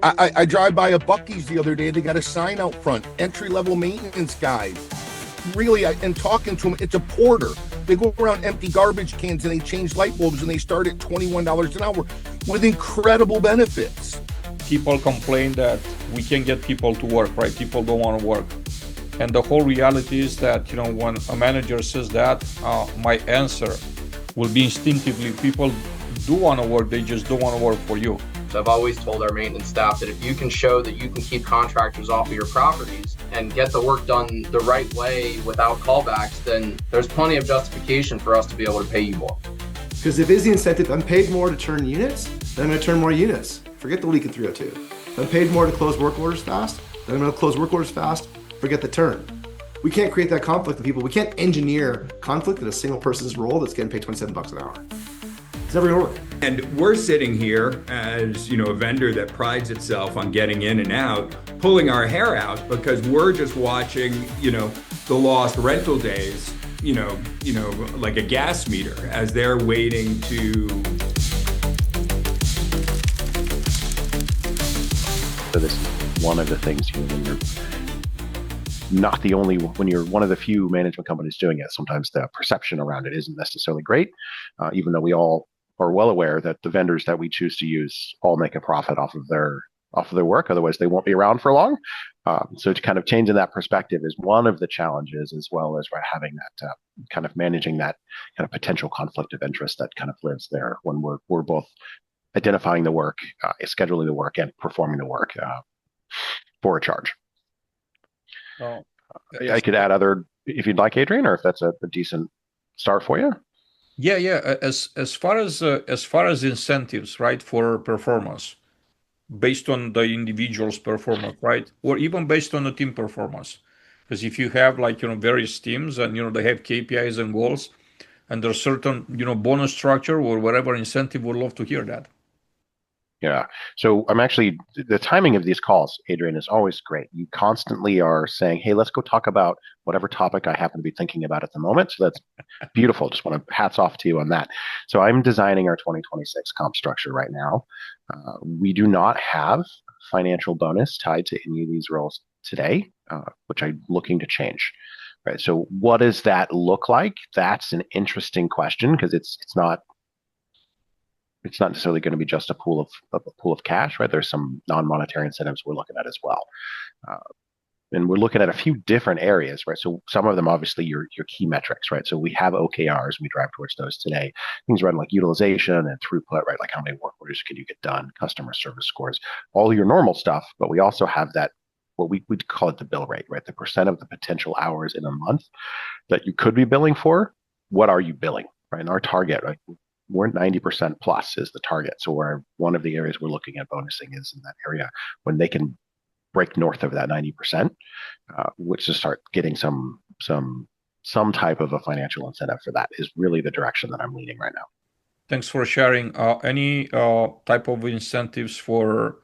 I drive by a Bucky's the other day. They got a sign out front, entry-level maintenance guy. Really, and talking to them, it's a porter. They go around empty garbage cans and they change light bulbs and they start at $21 an hour with incredible benefits. People complain that we can't get people to work, right? People don't want to work. And the whole reality is that, when a manager says that, my answer will be instinctively, people do want to work, they just don't want to work for you. So I've always told our maintenance staff that if you can show that you can keep contractors off of your properties and get the work done the right way without callbacks, then there's plenty of justification for us to be able to pay you more. Because if is the incentive, I'm paid more to turn units, then I'm going to turn more units. Forget the leak in 302. If I'm paid more to close work orders fast, then I'm going to close work orders fast, forget the turn. We can't create that conflict in people. We can't engineer conflict in a single person's role that's getting paid 27 bucks an hour. It's never gonna work. And we're sitting here as, a vendor that prides itself on getting in and out, pulling our hair out because we're just watching, the lost rental days, like a gas meter as they're waiting to. So this is one of the things when you're not the only, when you're one of the few management companies doing it, sometimes the perception around it isn't necessarily great, even though we all are well aware that the vendors that we choose to use all make a profit off of their work. Otherwise, they won't be around for long. So to kind of changing that perspective is one of the challenges, as well as having that kind of managing that kind of potential conflict of interest that kind of lives there when we're both identifying the work, scheduling the work, and performing the work for a charge. Oh, I could add other, if you'd like, Adrian, or if that's a decent start for you. Yeah. As far as incentives, right, for performance, based on the individual's performance, right, or even based on the team performance, because if you have various teams and they have KPIs and goals, and there's certain bonus structure or whatever incentive, would love to hear that. Yeah. So the timing of these calls, Adrian, is always great. You constantly are saying, hey, let's go talk about whatever topic I happen to be thinking about at the moment. So that's beautiful. Just want to hats off to you on that. So I'm designing our 2026 comp structure right now. We do not have financial bonus tied to any of these roles today, which I'm looking to change. Right. So what does that look like? That's an interesting question because it's not necessarily going to be just a pool of cash, right? There's some non-monetary incentives we're looking at as well. And we're looking at a few different areas, right? So some of them, obviously, your key metrics, right? So we have OKRs, we drive towards those today. Things around like utilization and throughput, right? Like how many work orders can you get done, customer service scores, all your normal stuff. But we also have that, what we'd call it the bill rate, right? The percent of the potential hours in a month that you could be billing for. What are you billing, right? And our target, right? We're 90% plus is the target. So one of the areas we're looking at bonusing is in that area when they can break north of that 90%, which to start getting some type of a financial incentive for that is really the direction that I'm leaning right now. Thanks for sharing. Any type of incentives for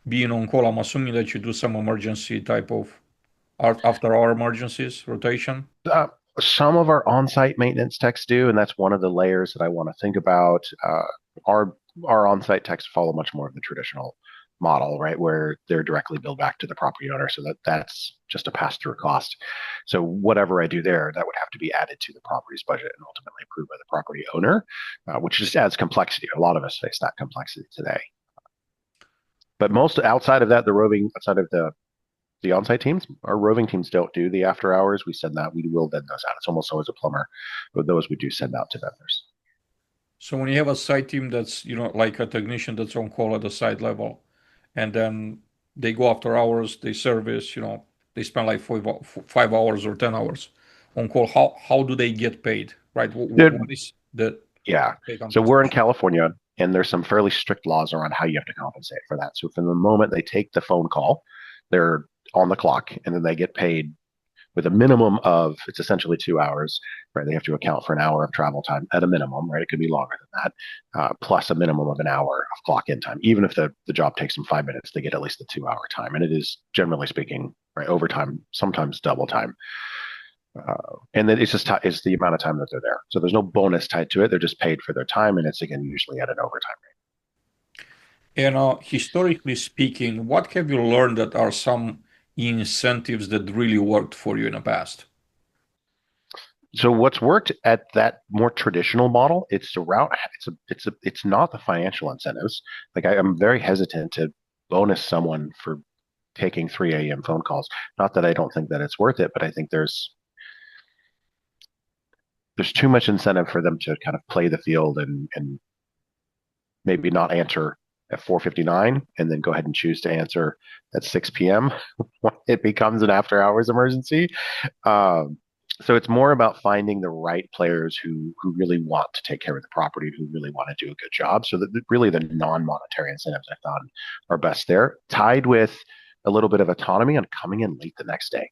being on call? I'm assuming that you do some emergency type of after hour emergencies rotation. Some of our on-site maintenance techs do, and that's one of the layers that I want to think about. Our on-site techs follow much more of the traditional model, right, where they're directly billed back to the property owner, so that's just a pass-through cost. So whatever I do there, that would have to be added to the property's budget and ultimately approved by the property owner, which just adds complexity. A lot of us face that complexity today. But most outside of that, outside of the on-site teams, our roving teams don't do the after hours. We send that, we will vend those out. It's almost always a plumber, but those we do send out to vendors. So when you have a site team that's, like a technician that's on call at the site level, and then they go after hours, they service, they spend like 5 hours or 10 hours on call. How do they get paid, right? What is the yeah? So we're in California, and there's some fairly strict laws around how you have to compensate for that. So from the moment they take the phone call, they're on the clock, and then they get paid with a minimum of, it's essentially 2 hours, right? They have to account for an hour of travel time at a minimum, right? It could be longer than that, plus a minimum of an hour of clock in time. Even if the job takes them 5 minutes, they get at least a 2 hour time. And it is, generally speaking, right, overtime, sometimes double time. And then it's the amount of time that they're there. So there's no bonus tied to it. They're just paid for their time, and it's, again, usually at an overtime rate. And historically speaking, what have you learned that are some incentives that really worked for you in the past? So what's worked at that more traditional model, it's not the financial incentives. Like I'm very hesitant to bonus someone for taking 3 a.m. phone calls. Not that I don't think that it's worth it, but I think there's too much incentive for them to kind of play the field and maybe not answer at 4:59 and then go ahead and choose to answer at 6 p.m. when it becomes an after hours emergency. Um, so it's more about finding the right players who really want to take care of the property, who really want to do a good job. So that really the non-monetary incentives I found are best there, tied with a little bit of autonomy on coming in late the next day.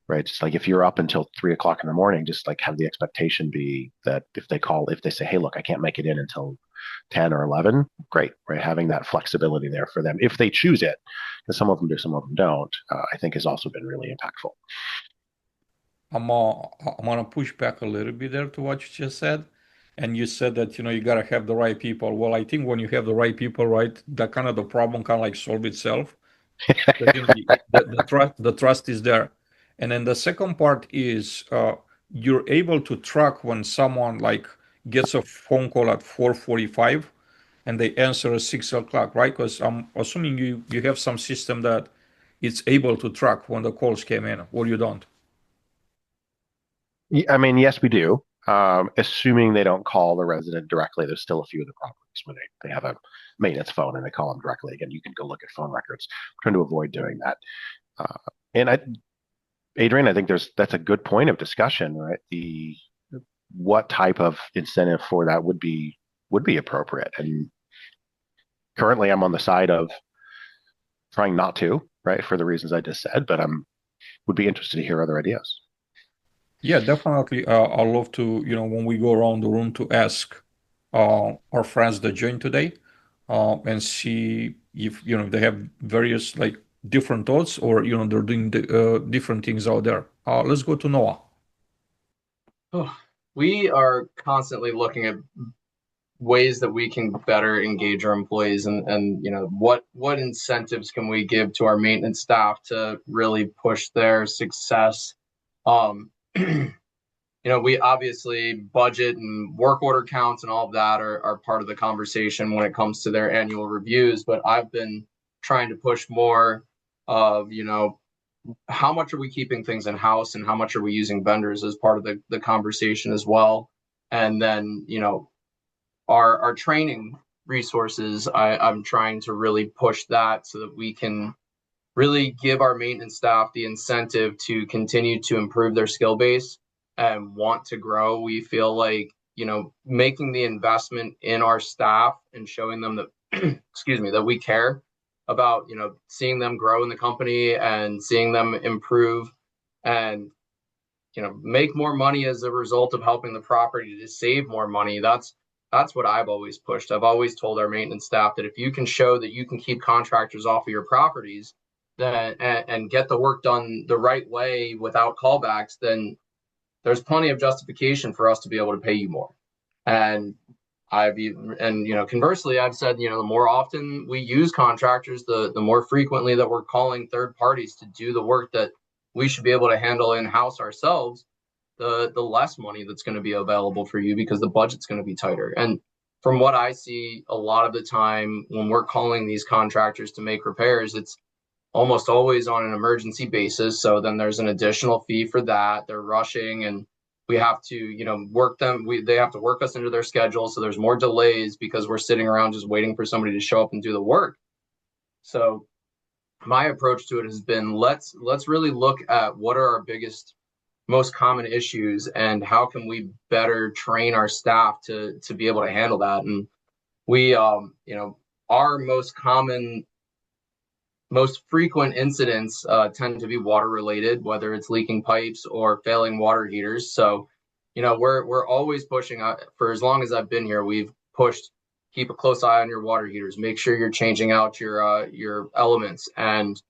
Right. Just like if you're up until 3 o'clock in the morning, just like have the expectation be that if they say, hey, look, I can't make it in until 10 or 11, great. Right. Having that flexibility there for them if they choose it, because some of them do, some of them don't, I think has also been really impactful. I'm gonna push back a little bit there to what you just said. And you said that, you gotta have the right people. Well, I think when you have the right people, right, that kind of the problem kind of like solve itself. Because, the trust is there. And then the second part is you're able to track when someone like gets a phone call at 4:45 and they answer at 6 o'clock, right? Because I'm assuming you have some system that it's able to track when the calls came in, or you don't. I mean, yes, we do. Assuming they don't call the resident directly, there's still a few of the properties where they have a maintenance phone and they call them directly. Again, you can go look at phone records. I'm trying to avoid doing that. And Adrian, I think that's a good point of discussion, right? What type of incentive for that would be appropriate. And currently, I'm on the side of trying not to, right, for the reasons I just said. But would be interested to hear other ideas. Yeah, definitely. I'd love to, when we go around the room to ask our friends that joined today and see if, they have various like different thoughts or, they're doing different things out there. Let's go to Noah. Oh, we are constantly looking at ways that we can better engage our employees and what incentives can we give to our maintenance staff to really push their success. We obviously budget and work order counts and all of that are part of the conversation when it comes to their annual reviews, but I've been trying to push more of how much are we keeping things in house and how much are we using vendors as part of the conversation as well. And then our training resources, I'm trying to really push that so that we can really give our maintenance staff the incentive to continue to improve their skill base and want to grow. We feel like, making the investment in our staff and showing them that, excuse me, that we care about, seeing them grow in the company and seeing them improve and, make more money as a result of helping the property to save more money. That's what I've always pushed. I've always told our maintenance staff that if you can show that you can keep contractors off of your properties, and get the work done the right way without callbacks, then there's plenty of justification for us to be able to pay you more. And conversely, I've said, the more often we use contractors, the more frequently that we're calling third parties to do the work that we should be able to handle in-house ourselves, the less money that's going to be available for you because the budget's going to be tighter. And from what I see, a lot of the time when we're calling these contractors to make repairs, it's almost always on an emergency basis. So then there's an additional fee for that. They're rushing and we have to, work them. They have to work us into their schedule. So there's more delays because we're sitting around just waiting for somebody to show up and do the work. So my approach to it has been, let's really look at what are our biggest, most common issues and how can we better train our staff to be able to handle that. And we, our most frequent incidents tend to be water related, whether it's leaking pipes or failing water heaters. So, we're always pushing. For as long as I've been here, we've pushed, keep a close eye on your water heaters. Make sure you're changing out your elements. And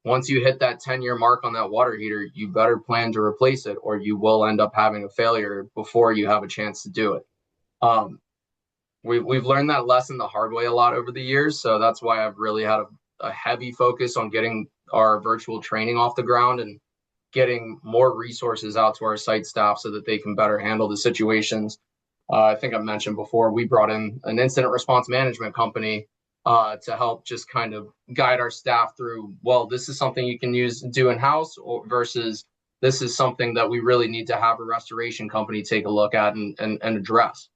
once you hit that 10-year mark on that water heater, you better plan to replace it, or you will end up having a failure before you have a chance to do it. we've learned that lesson the hard way a lot over the years. So that's why I've really had a heavy focus on getting our virtual training off the ground and getting more resources out to our site staff so that they can better handle the situations. I think I've mentioned before, we brought in an incident response management company to help just kind of guide our staff through, well, this is something you can do in-house versus this is something that we really need to have a restoration company take a look at and address.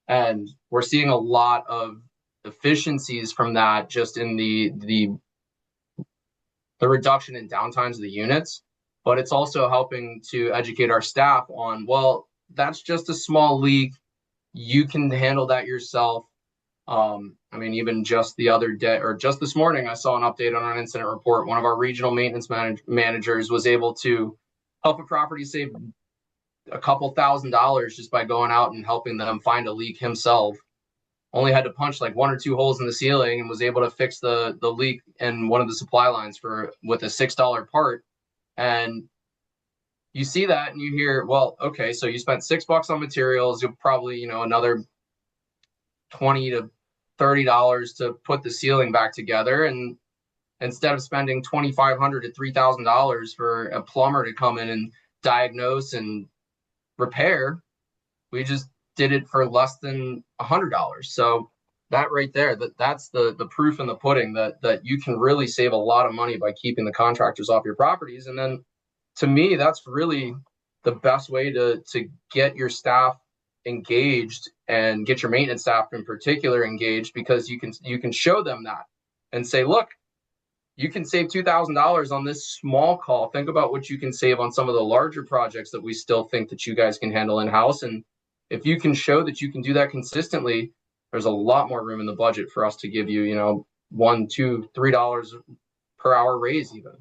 And we're seeing a lot of efficiencies from that just in the reduction in downtimes of the units, but it's also helping to educate our staff on, well, that's just a small leak. You can handle that yourself. I mean, even just the other day or just this morning, I saw an update on an incident report. One of our regional maintenance managers was able to help a property save a couple $1,000s just by going out and helping them find a leak himself. Only had to punch like 1 or 2 holes in the ceiling and was able to fix the leak in one of the supply lines with a $6 part. And you see that and you hear, well, okay, so you spent $6 on materials. You'll probably, another $20 to $30 to put the ceiling back together. And instead of spending $2,500 to $3,000 for a plumber to come in and diagnose and repair, we just did it for less than $100. So that right there, that's the proof in the pudding that you can really save a lot of money by keeping the contractors off your properties. And then to me, that's really the best way to get your staff engaged and get your maintenance staff in particular engaged, because you can show them that and say, look, you can save $2,000 on this small call. Think about what you can save on some of the larger projects that we still think that you guys can handle in-house. And if you can show that you can do that consistently, there's a lot more room in the budget for us to give you, $1, $2, $3 per hour raise even.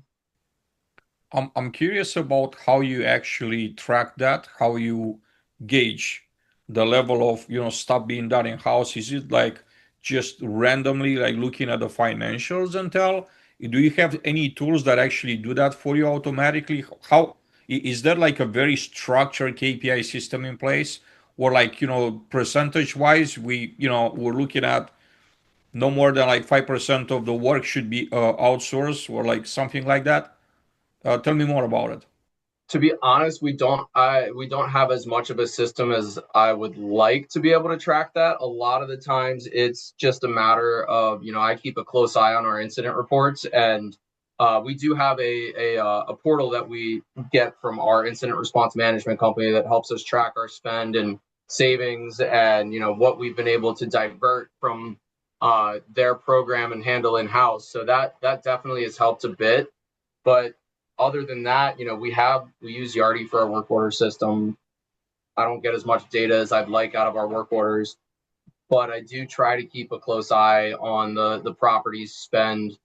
I'm curious about how you actually track that, how you gauge the level of, stuff being done in-house. Is it like just randomly like looking at the financials and tell? Do you have any tools that actually do that for you automatically? How is there like a very structured KPI system in place? Or like, percentage wise, we're looking at no more than like 5% of the work should be outsourced or like something like that? Tell me more about it. To be honest, we don't have as much of a system as I would like to be able to track that. A lot of the times it's just a matter of, I keep a close eye on our incident reports, and we do have a portal that we get from our incident response management company that helps us track our spend and savings and, what we've been able to divert from their program and handle in-house. So that definitely has helped a bit. But other than that, we use Yardi for our work order system. I don't get as much data as I'd like out of our work orders, but I do try to keep a close eye on the property's spend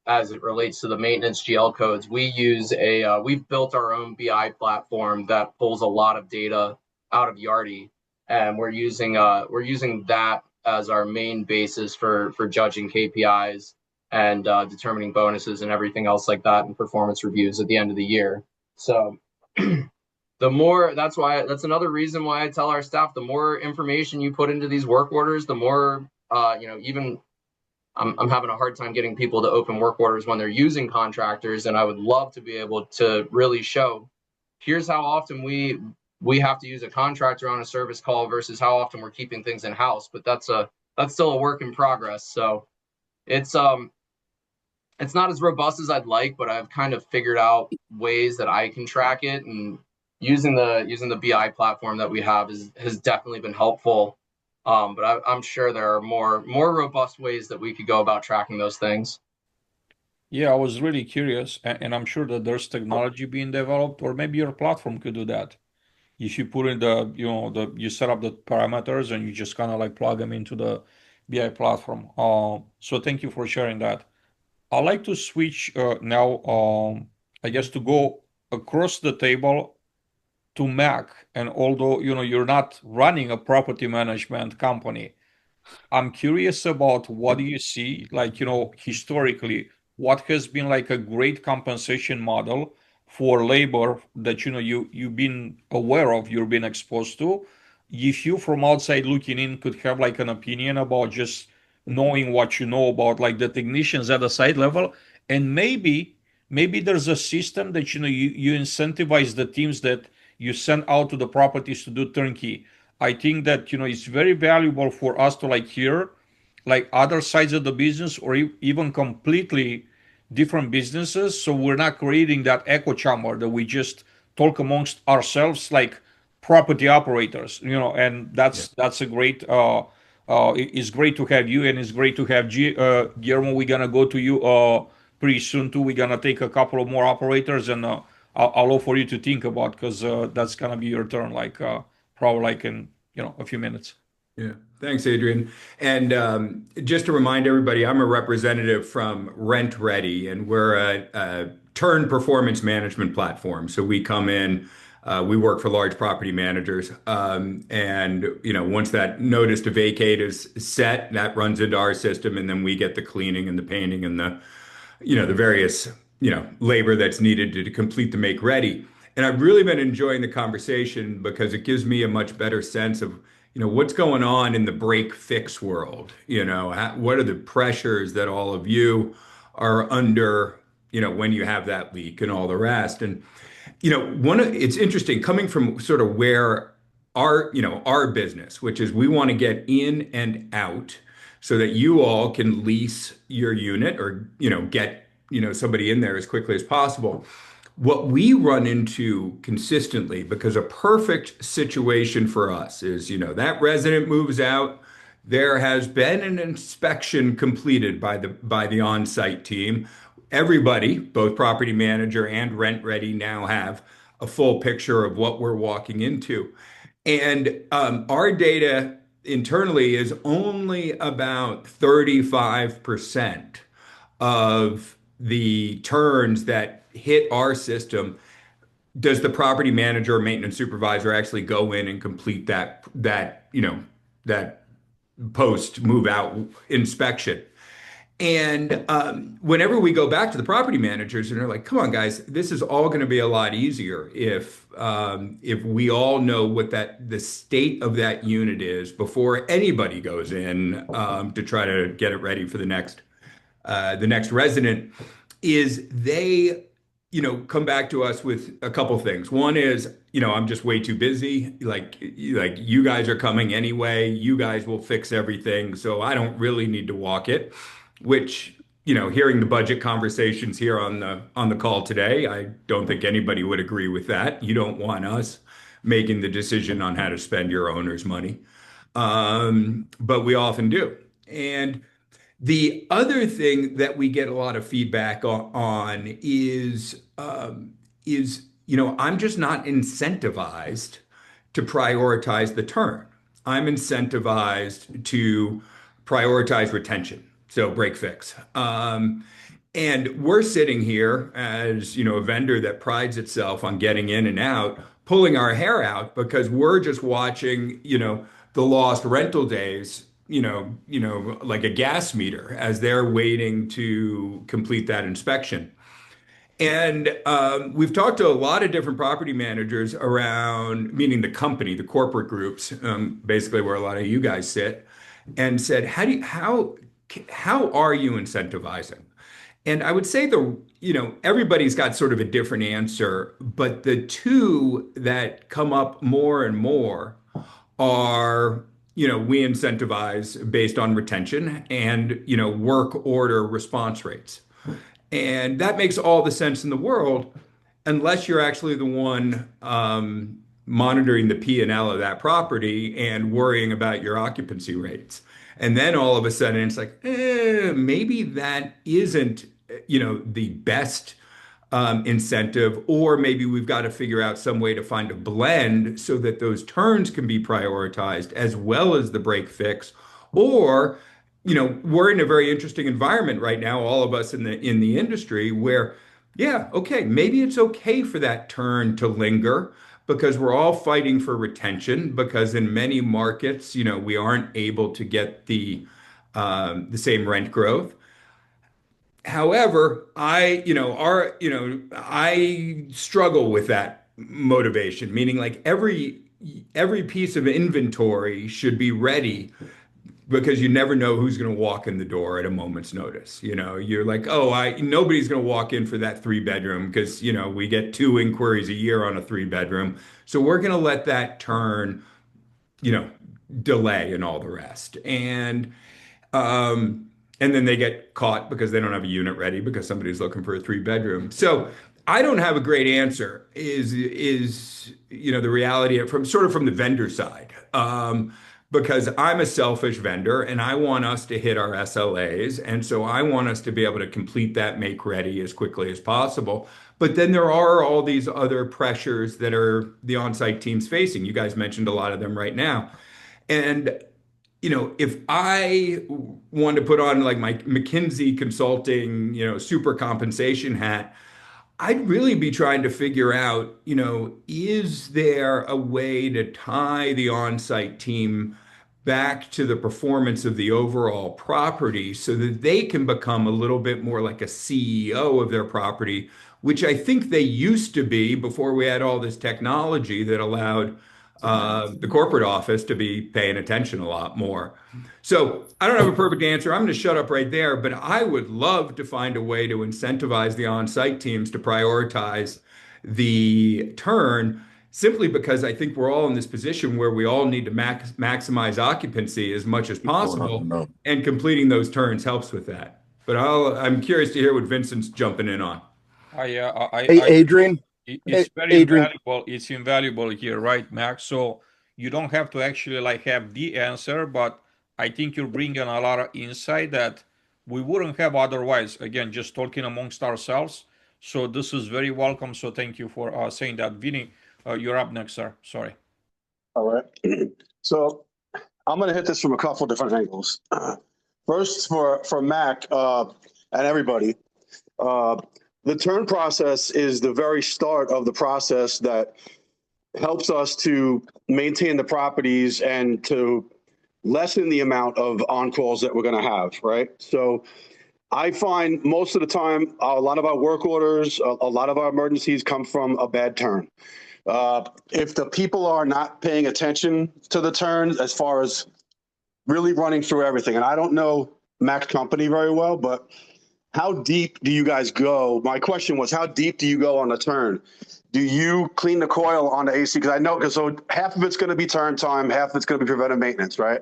as it relates to the maintenance GL codes. We've built our own BI platform that pulls a lot of data out of Yardi, and we're using that as our main basis for judging KPIs and determining bonuses and everything else like that, and performance reviews at the end of the year. So that's another reason why I tell our staff, the more information you put into these work orders, the more, even I'm having a hard time getting people to open work orders when they're using contractors. And I would love to be able to really show, here's how often we have to use a contractor on a service call versus how often we're keeping things in-house. But that's still a work in progress. So it's not as robust as I'd like, but I've kind of figured out ways that I can track it, and using the BI platform that we have has definitely been helpful. But I'm sure there are more robust ways that we could go about tracking those things. Yeah, I was really curious, and I'm sure that there's technology being developed, or maybe your platform could do that. If you put in you set up the parameters and you just kind of like plug them into the BI platform. So thank you for sharing that. I like to switch now, I guess, to go across the table to Mac. And although you're not running a property management company, I'm curious about what do you see, like historically, what has been like a great compensation model for labor that you've been aware of, you've been exposed to. if you from outside looking in could have like an opinion about just knowing what you know about like the technicians at the site level, and maybe there's a system that you incentivize the teams that you send out to the properties to do turnkey. I think that it's very valuable for us to like hear like other sides of the business, or even completely different businesses, so we're not creating that echo chamber that we just talk amongst ourselves like property operators, and Yeah. that's a great it's great to have you, and it's great to have Guillermo. We're gonna go to you pretty soon too. We're gonna take a couple of more operators, and I'll allow for you to think about, because that's gonna be your turn, like probably like in a few minutes. Yeah. Thanks, Adrian. And just to remind everybody, I'm a representative from Rent Ready, and we're a turn performance management platform. So we come in, we work for large property managers, and once that notice to vacate is set, that runs into our system, and then we get the cleaning and the painting and the various labor that's needed to complete the make ready. And I've really been enjoying the conversation because it gives me a much better sense of what's going on in the break fix world. What are the pressures that all of you are under, when you have that leak and all the rest. And it's interesting coming from sort of where our business, which is we want to get in and out so that you all can lease your unit, or get somebody in there as quickly as possible. What we run into consistently, because a perfect situation for us is, that resident moves out, there has been an inspection completed by the on-site team. Everybody, both property manager and Rent Ready, now have a full picture of what we're walking into. And our data internally is only about 35% of the turns that hit our system does the property manager or maintenance supervisor actually go in and complete that post move out inspection. And whenever we go back to the property managers and they're like, "Come on, guys, this is all going to be a lot easier if we all know what the state of that unit is before anybody goes in to try to get it ready for the next resident," is they come back to us with a couple things. One is, I'm just way too busy. Like you guys are coming anyway. You guys will fix everything, so I don't really need to walk it. Which, hearing the budget conversations here on the call today, I don't think anybody would agree with that. You don't want us making the decision on how to spend your owner's money, but we often do. And the other thing that we get a lot of feedback on is I'm just not incentivized to prioritize the turn. I'm incentivized to prioritize retention, so break fix. And we're sitting here as a vendor that prides itself on getting in and out, pulling our hair out because we're just watching the lost rental days like a gas meter as they're waiting to complete that inspection. And we've talked to a lot of different property managers around, meaning the company, the corporate groups, basically where a lot of you guys sit, and said, how are you incentivizing? And I would say everybody's got sort of a different answer, but the two that come up more and more are we incentivize based on retention and work order response rates. And that makes all the sense in the world, unless you're actually the one monitoring the P&L of that property and worrying about your occupancy rates. And then all of a sudden it's like, maybe that isn't the best incentive, or maybe we've got to figure out some way to find a blend so that those turns can be prioritized as well as the break fix. Or we're in a very interesting environment right now, all of us in the industry, where yeah, okay, maybe it's okay for that turn to linger because we're all fighting for retention, because in many markets we aren't able to get the same rent growth. However, I struggle with that motivation, meaning like every every piece of inventory should be ready because you never know who's going to walk in the door at a moment's notice. You know, you're like, oh, nobody's going to walk in for that 3 bedroom because, you know, we get 2 inquiries a year on a 3 bedroom. So we're going to let that turn, you know, delay and all the rest. And then they get caught because they don't have a unit ready because somebody's looking for a 3 bedroom. So I don't have a great answer. Is you know the reality from the vendor side, because I'm a selfish vendor and I want us to hit our SLAs, and so I want us to be able to complete that make ready as quickly as possible. But then there are all these other pressures that are the on-site teams facing. You guys mentioned a lot of them right now, and you know, if I want to put on like my McKinsey consulting, you know, super compensation hat, I'd really be trying to figure out, you know, is there a way to tie the on-site team back to the performance of the overall property so that they can become a little bit more like a CEO of their property, which I think they used to be before we had all this technology that allowed the corporate office to be paying attention a lot more. So I don't have a perfect answer. I'm going to shut up right there, but I would love to find a way to incentivize the on-site teams to prioritize the turn simply because I think we're all in this position where we all need to maximize occupancy as much as possible, and completing those turns helps with that. But I'm curious to hear what Vincent's jumping in on. Hey, Adrian. It's very Adrian. invaluable. It's invaluable here, right, Max? So you don't have to actually like have the answer, but I think you're bringing a lot of insight that we wouldn't have otherwise. Again, just talking amongst ourselves. So this is very welcome. So thank you for saying that. Vinny, you're up next, sir. Sorry. All right. So I'm going to hit this from a couple different angles. First, for Mac and everybody, the turn process is the very start of the process that helps us to maintain the properties and to lessen the amount of on-calls that we're going to have, right? So I find most of the time, a lot of our work orders, a lot of our emergencies come from a bad turn. If the people are not paying attention to the turn as far as really running through everything, and I don't know Mac's company very well, but how deep do you guys go? My question was, how deep do you go on the turn? Do you clean the coil on the AC? Because I know, so half of it's going to be turn time, half of it's going to be preventive maintenance, right?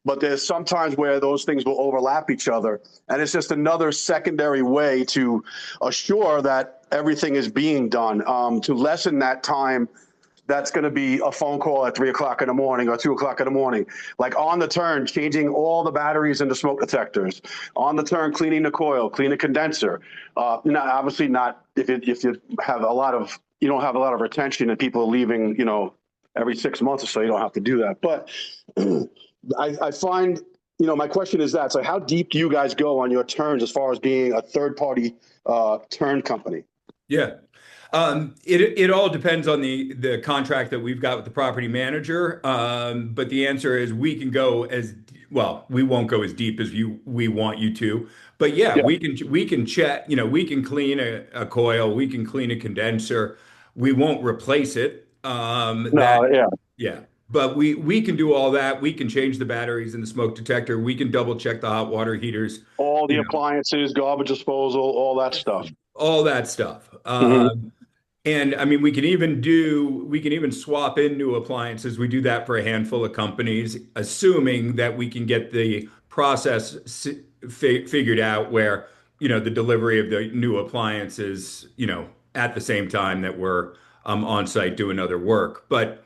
But there's sometimes where those things will overlap each other. And it's just another secondary way to assure that everything is being done, to lessen that time. That's going to be a phone call at 3 o'clock in the morning or 2 o'clock in the morning. Like on the turn, changing all the batteries in the smoke detectors. On the turn, cleaning the coil, clean the condenser. Obviously not if you have a lot of, you don't have a lot of retention and people are leaving, you know, every 6 months or so, you don't have to do that. But I find, you know, my question is that, so how deep do you guys go on your turns as far as being a third party turn company? Yeah. It all depends on the contract that we've got with the property manager. But the answer is we can go as well. We won't go as deep as we want you to. But yeah. we can check. You know, we can clean a coil. We can clean a condenser. We won't replace it. Yeah. But we can do all that. We can change the batteries in the smoke detector. We can double check the hot water heaters. All the appliances, garbage disposal, all that stuff. All that stuff. And I mean, we can even swap in new appliances. We do that for a handful of companies, assuming that we can get the process figured out where, you know, the delivery of the new appliances, you know, at the same time that we're on site doing other work. But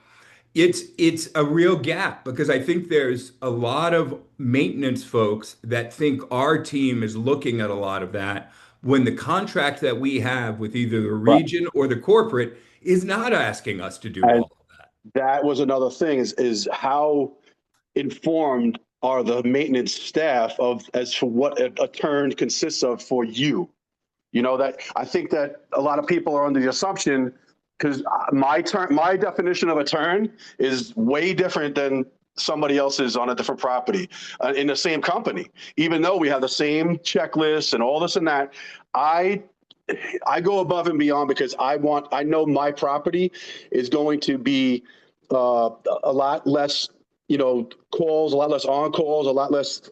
it's a real gap because I think there's a lot of maintenance folks that think our team is looking at a lot of that, when the contract that we have with either the region or the corporate is not asking us to do all of that. That was another thing is how informed are the maintenance staff as to what a turn consists of for you? You know, that I think that a lot of people are under the assumption, because my definition of a turn is way different than somebody else's on a different property in the same company. Even though we have the same checklist and all this and that, I go above and beyond because I know my property is going to be a lot less, calls, a lot less on calls, a lot less,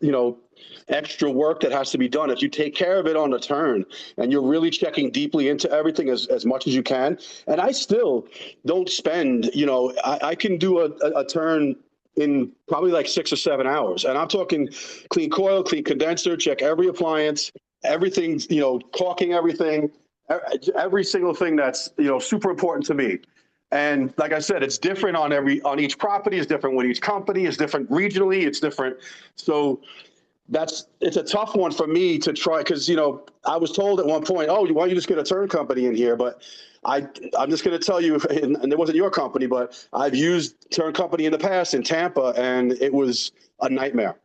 extra work that has to be done. If you take care of it on the turn and you're really checking deeply into everything as much as you can. And I still don't spend, I can do a turn in probably like 6 or 7 hours. And I'm talking clean coil, clean condenser, check every appliance, everything, caulking everything, every single thing that's, super important to me. And like I said, it's different on each property, it's different with each company, it's different regionally, it's different. So it's a tough one for me to try because, I was told at one point, oh, why don't you just get a turn company in here? But I'm just going to tell you, and it wasn't your company, but I've used turn company in the past in Tampa, and it was a nightmare.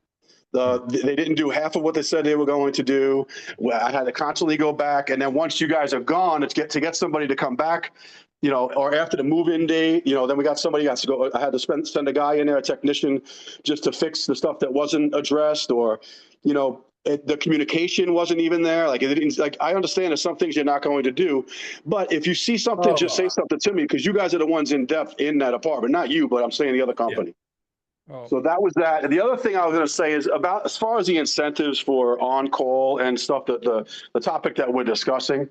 They didn't do half of what they said they were going to do. I had to constantly go back. And then once you guys are gone, to get somebody to come back, or after the move-in date, then we got somebody has to go. I had to send a guy in there, a technician, just to fix the stuff that wasn't addressed, or, the communication wasn't even there. Like, I understand there's some things you're not going to do, but if you see something, just say something to me, because you guys are the ones in depth in that apartment, not you, but I'm saying the other company. Oh. So that was that. And the other thing I was going to say is about as far as the incentives for on-call and stuff, that the topic that we're discussing.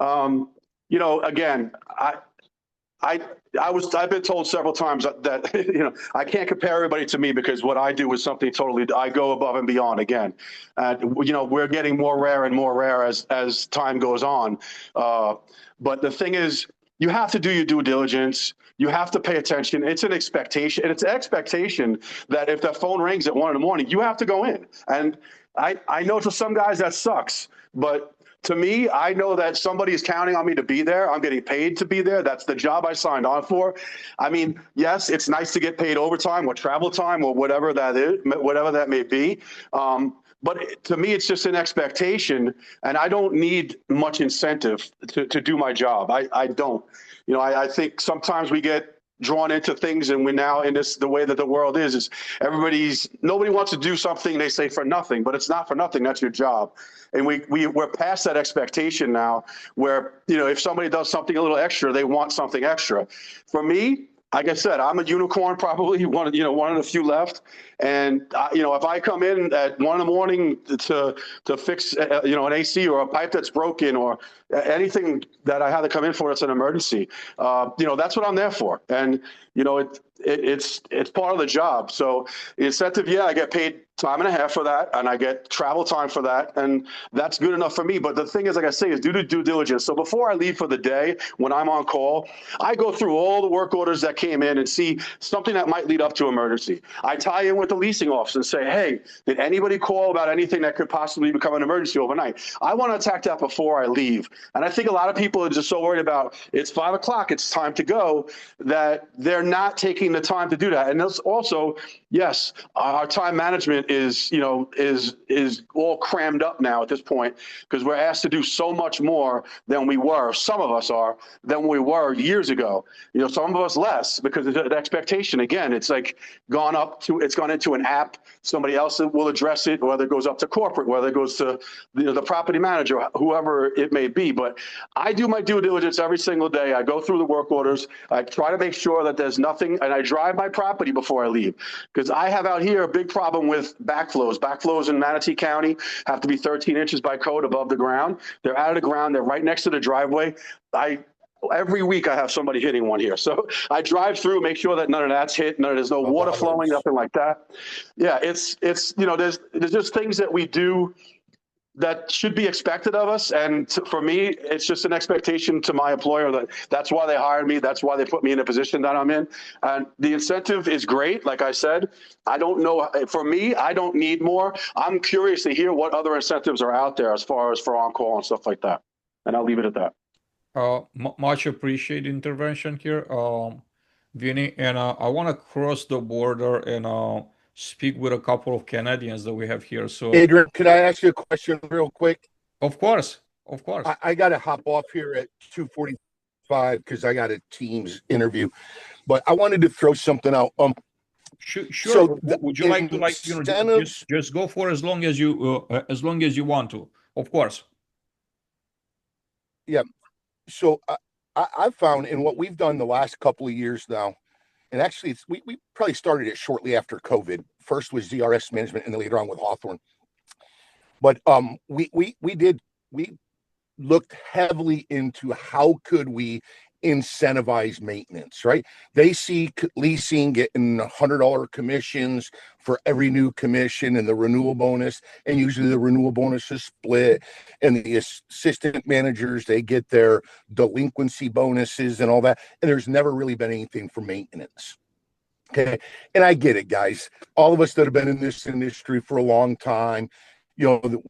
Again, I've been told several times that I can't compare everybody to me because what I do is something totally. I go above and beyond again, and we're getting more rare and more rare as time goes on. But the thing is, you have to do your due diligence. You have to pay attention. It's an expectation. And it's an expectation that if that phone rings at 1 a.m, you have to go in. And I know for some guys that sucks, but to me, I know that somebody is counting on me to be there. I'm getting paid to be there. That's the job I signed on for. I mean, yes, it's nice to get paid overtime or travel time or whatever that is, whatever that may be. But to me, it's just an expectation, and I don't need much incentive to do my job. I don't. I think sometimes we get drawn into things, and we're now in the way that the world is nobody wants to do something, they say, for nothing, but it's not for nothing. That's your job. And we're past that expectation now where, if somebody does something a little extra, they want something extra. For me, like I said, I'm a unicorn, probably one of the few left. And if I come in at 1 a.m. to fix an AC or a pipe that's broken or anything that I have to come in for, it's an emergency. That's what I'm there for. And it's part of the job. So the incentive, I get paid time and a half for that, and I get travel time for that, and that's good enough for me. But the thing is, like I say, is do the due diligence. So before I leave for the day, when I'm on call, I go through all the work orders that came in and see something that might lead up to emergency. I tie in with the leasing office and say, hey, did anybody call about anything that could possibly become an emergency overnight? I want to attack that before I leave. And I think a lot of people are just so worried about it's 5 o'clock, it's time to go, that they're not taking the time to do that. And that's also, yes, our time management is all crammed up now at this point, because we're asked to do so much more than we were. Some of us are than we were years ago. Some of us less, because of the expectation. Again, it's like gone into an app. Somebody else will address it, whether it goes up to corporate, whether it goes to the property manager, whoever it may be. But I do my due diligence every single day. I go through the work orders. I try to make sure that there's nothing, and I drive my property before I leave, because I have out here a big problem with backflows. Backflows in Manatee County have to be 13 inches by code above the ground. They're out of the ground. They're right next to the driveway. Every week I have somebody hitting one here. So I drive through, make sure that none of that's hit, there's no water flowing, nothing like that. Yeah, it's there's just things that we do that should be expected of us. And for me, it's just an expectation to my employer that's why they hired me. That's why they put me in a position that I'm in. And the incentive is great. Like I said, I don't know. For me, I don't need more. I'm curious to hear what other incentives are out there as far as for on-call and stuff like that. And I'll leave it at that. Much appreciated intervention here, Vinny. And I want to cross the border and speak with a couple of Canadians that we have here. So, Adrian, could I ask you a question real quick? Of course. I got to hop off here at 2:45 because I got a Teams interview, but I wanted to throw something out. Sure. So would you like to just go for as long as you want to? Of course. Yeah. So I found in what we've done the last couple of years now And actually, we probably started it shortly after COVID. First was ZRS management, and then later on with Hawthorne. But we looked heavily into how could we incentivize maintenance, right? They see leasing getting $100 commissions for every new commission and the renewal bonus, and usually the renewal bonus is split, and the assistant managers, they get their delinquency bonuses and all that, and there's never really been anything for maintenance. Okay. And I get it, guys. All of us that have been in this industry for a long time,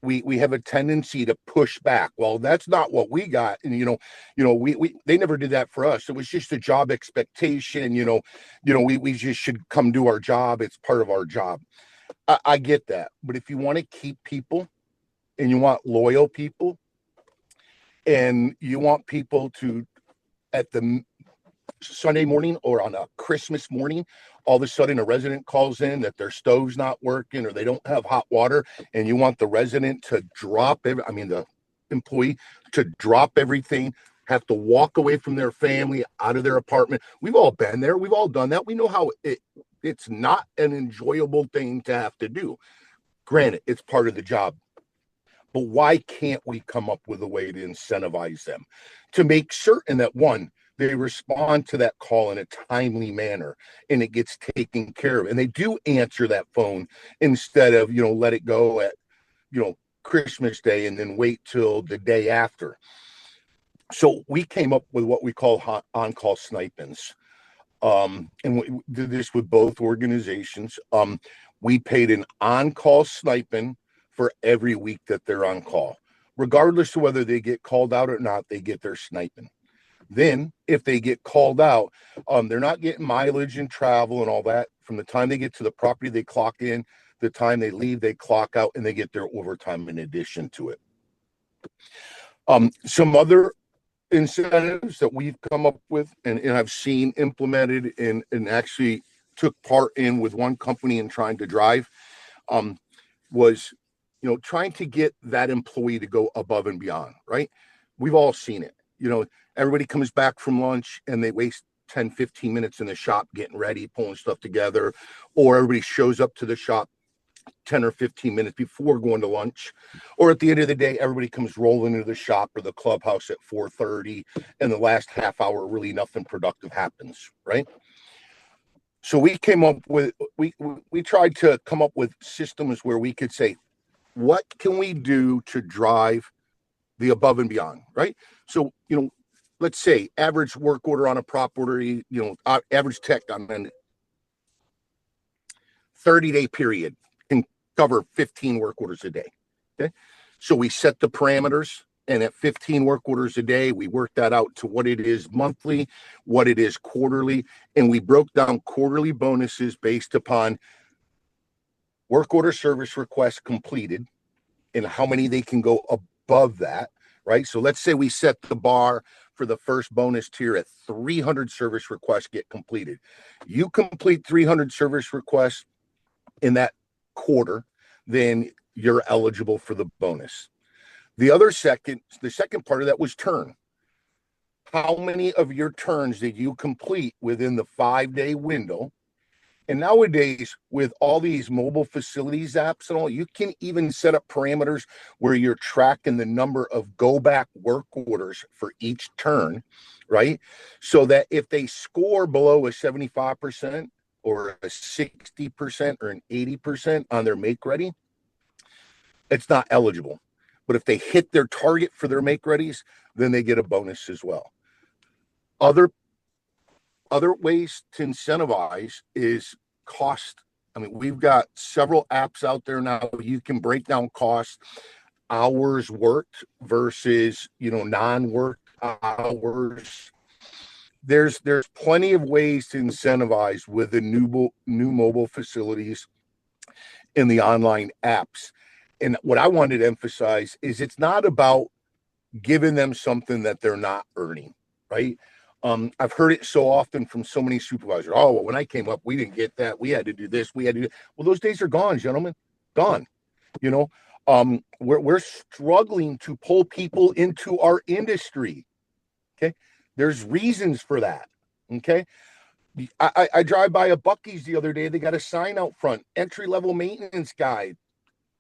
we have a tendency to push back. Well, that's not what we got. And we they never did that for us. It was just a job expectation. We just should come do our job. It's part of our job. I get that. But if you want to keep people and you want loyal people and you want people to, at the Sunday morning or on a Christmas morning, all of a sudden a resident calls in that their stove's not working or they don't have hot water, and you want the resident to the employee to drop everything, have to walk away from their family, out of their apartment. We've all been there. We've all done that. We know how it's not an enjoyable thing to have to do. Granted, it's part of the job. But why can't we come up with a way to incentivize them to make certain that, one, they respond to that call in a timely manner and it gets taken care of, and they do answer that phone instead of let it go at Christmas Day and then wait till the day after. So we came up with what we call on-call stipends, and we did this with both organizations. We paid an on-call stipend for every week that they're on call, regardless of whether they get called out or not. They get their stipend. Then if they get called out, they're not getting mileage and travel and all that. From the time they get to the property, they clock in. The time they leave, they clock out, and they get their overtime in addition to it. Some other incentives that we've come up with and I've seen implemented and actually took part in with one company in trying to drive was trying to get that employee to go above and beyond, right? We've all seen it. Everybody comes back from lunch and they waste 10, 15 minutes in the shop getting ready, pulling stuff together, or everybody shows up to the shop 10 or 15 minutes before going to lunch, or at the end of the day, everybody comes rolling into the shop or the clubhouse at 4:30, and the last half hour, really nothing productive happens, right? So we tried to come up with systems where we could say, what can we do to drive the above and beyond, right? So, let's say average work order on a property, average tech on a 30-day period can cover 15 work orders a day. Okay. So we set the parameters, and at 15 work orders a day, we work that out to what it is monthly, what it is quarterly, and we broke down quarterly bonuses based upon work order service requests completed and how many they can go above that, right? So let's say we set the bar for the first bonus tier at 300 service requests get completed. You complete 300 service requests in that quarter, then you're eligible for the bonus. The second part of that was turn. How many of your turns did you complete within the 5-day window? And nowadays, with all these mobile facilities apps and all, you can even set up parameters where you're tracking the number of go back work orders for each turn, right? So that if they score below a 75% or a 60% or an 80% on their make ready, it's not eligible. But if they hit their target for their make readies, then they get a bonus as well. Other ways to incentivize is cost. I mean, we've got several apps out there now. You can break down costs, hours worked versus, non-work hours. There's plenty of ways to incentivize with the new mobile facilities in the online apps. And what I wanted to emphasize is it's not about giving them something that they're not earning, right? I've heard it so often from so many supervisors. Oh, well, when I came up, we didn't get that. We had to do this. We had to do. Well, those days are gone, gentlemen. Gone. We're struggling to pull people into our industry. Okay, there's reasons for that. Okay, I drive by a Bucky's the other day. They got a sign out front, entry-level maintenance guide.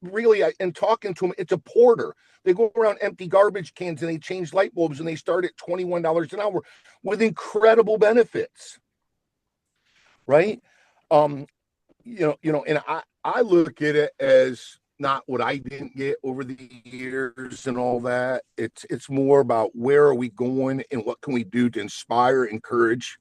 Really, and talking to them, it's a porter. They go around empty garbage cans and they change light bulbs, and they start at $21 an hour with incredible benefits, right? And I look at it as not what I didn't get over the years and all that. It's more about where are we going and what can we do to inspire, encourage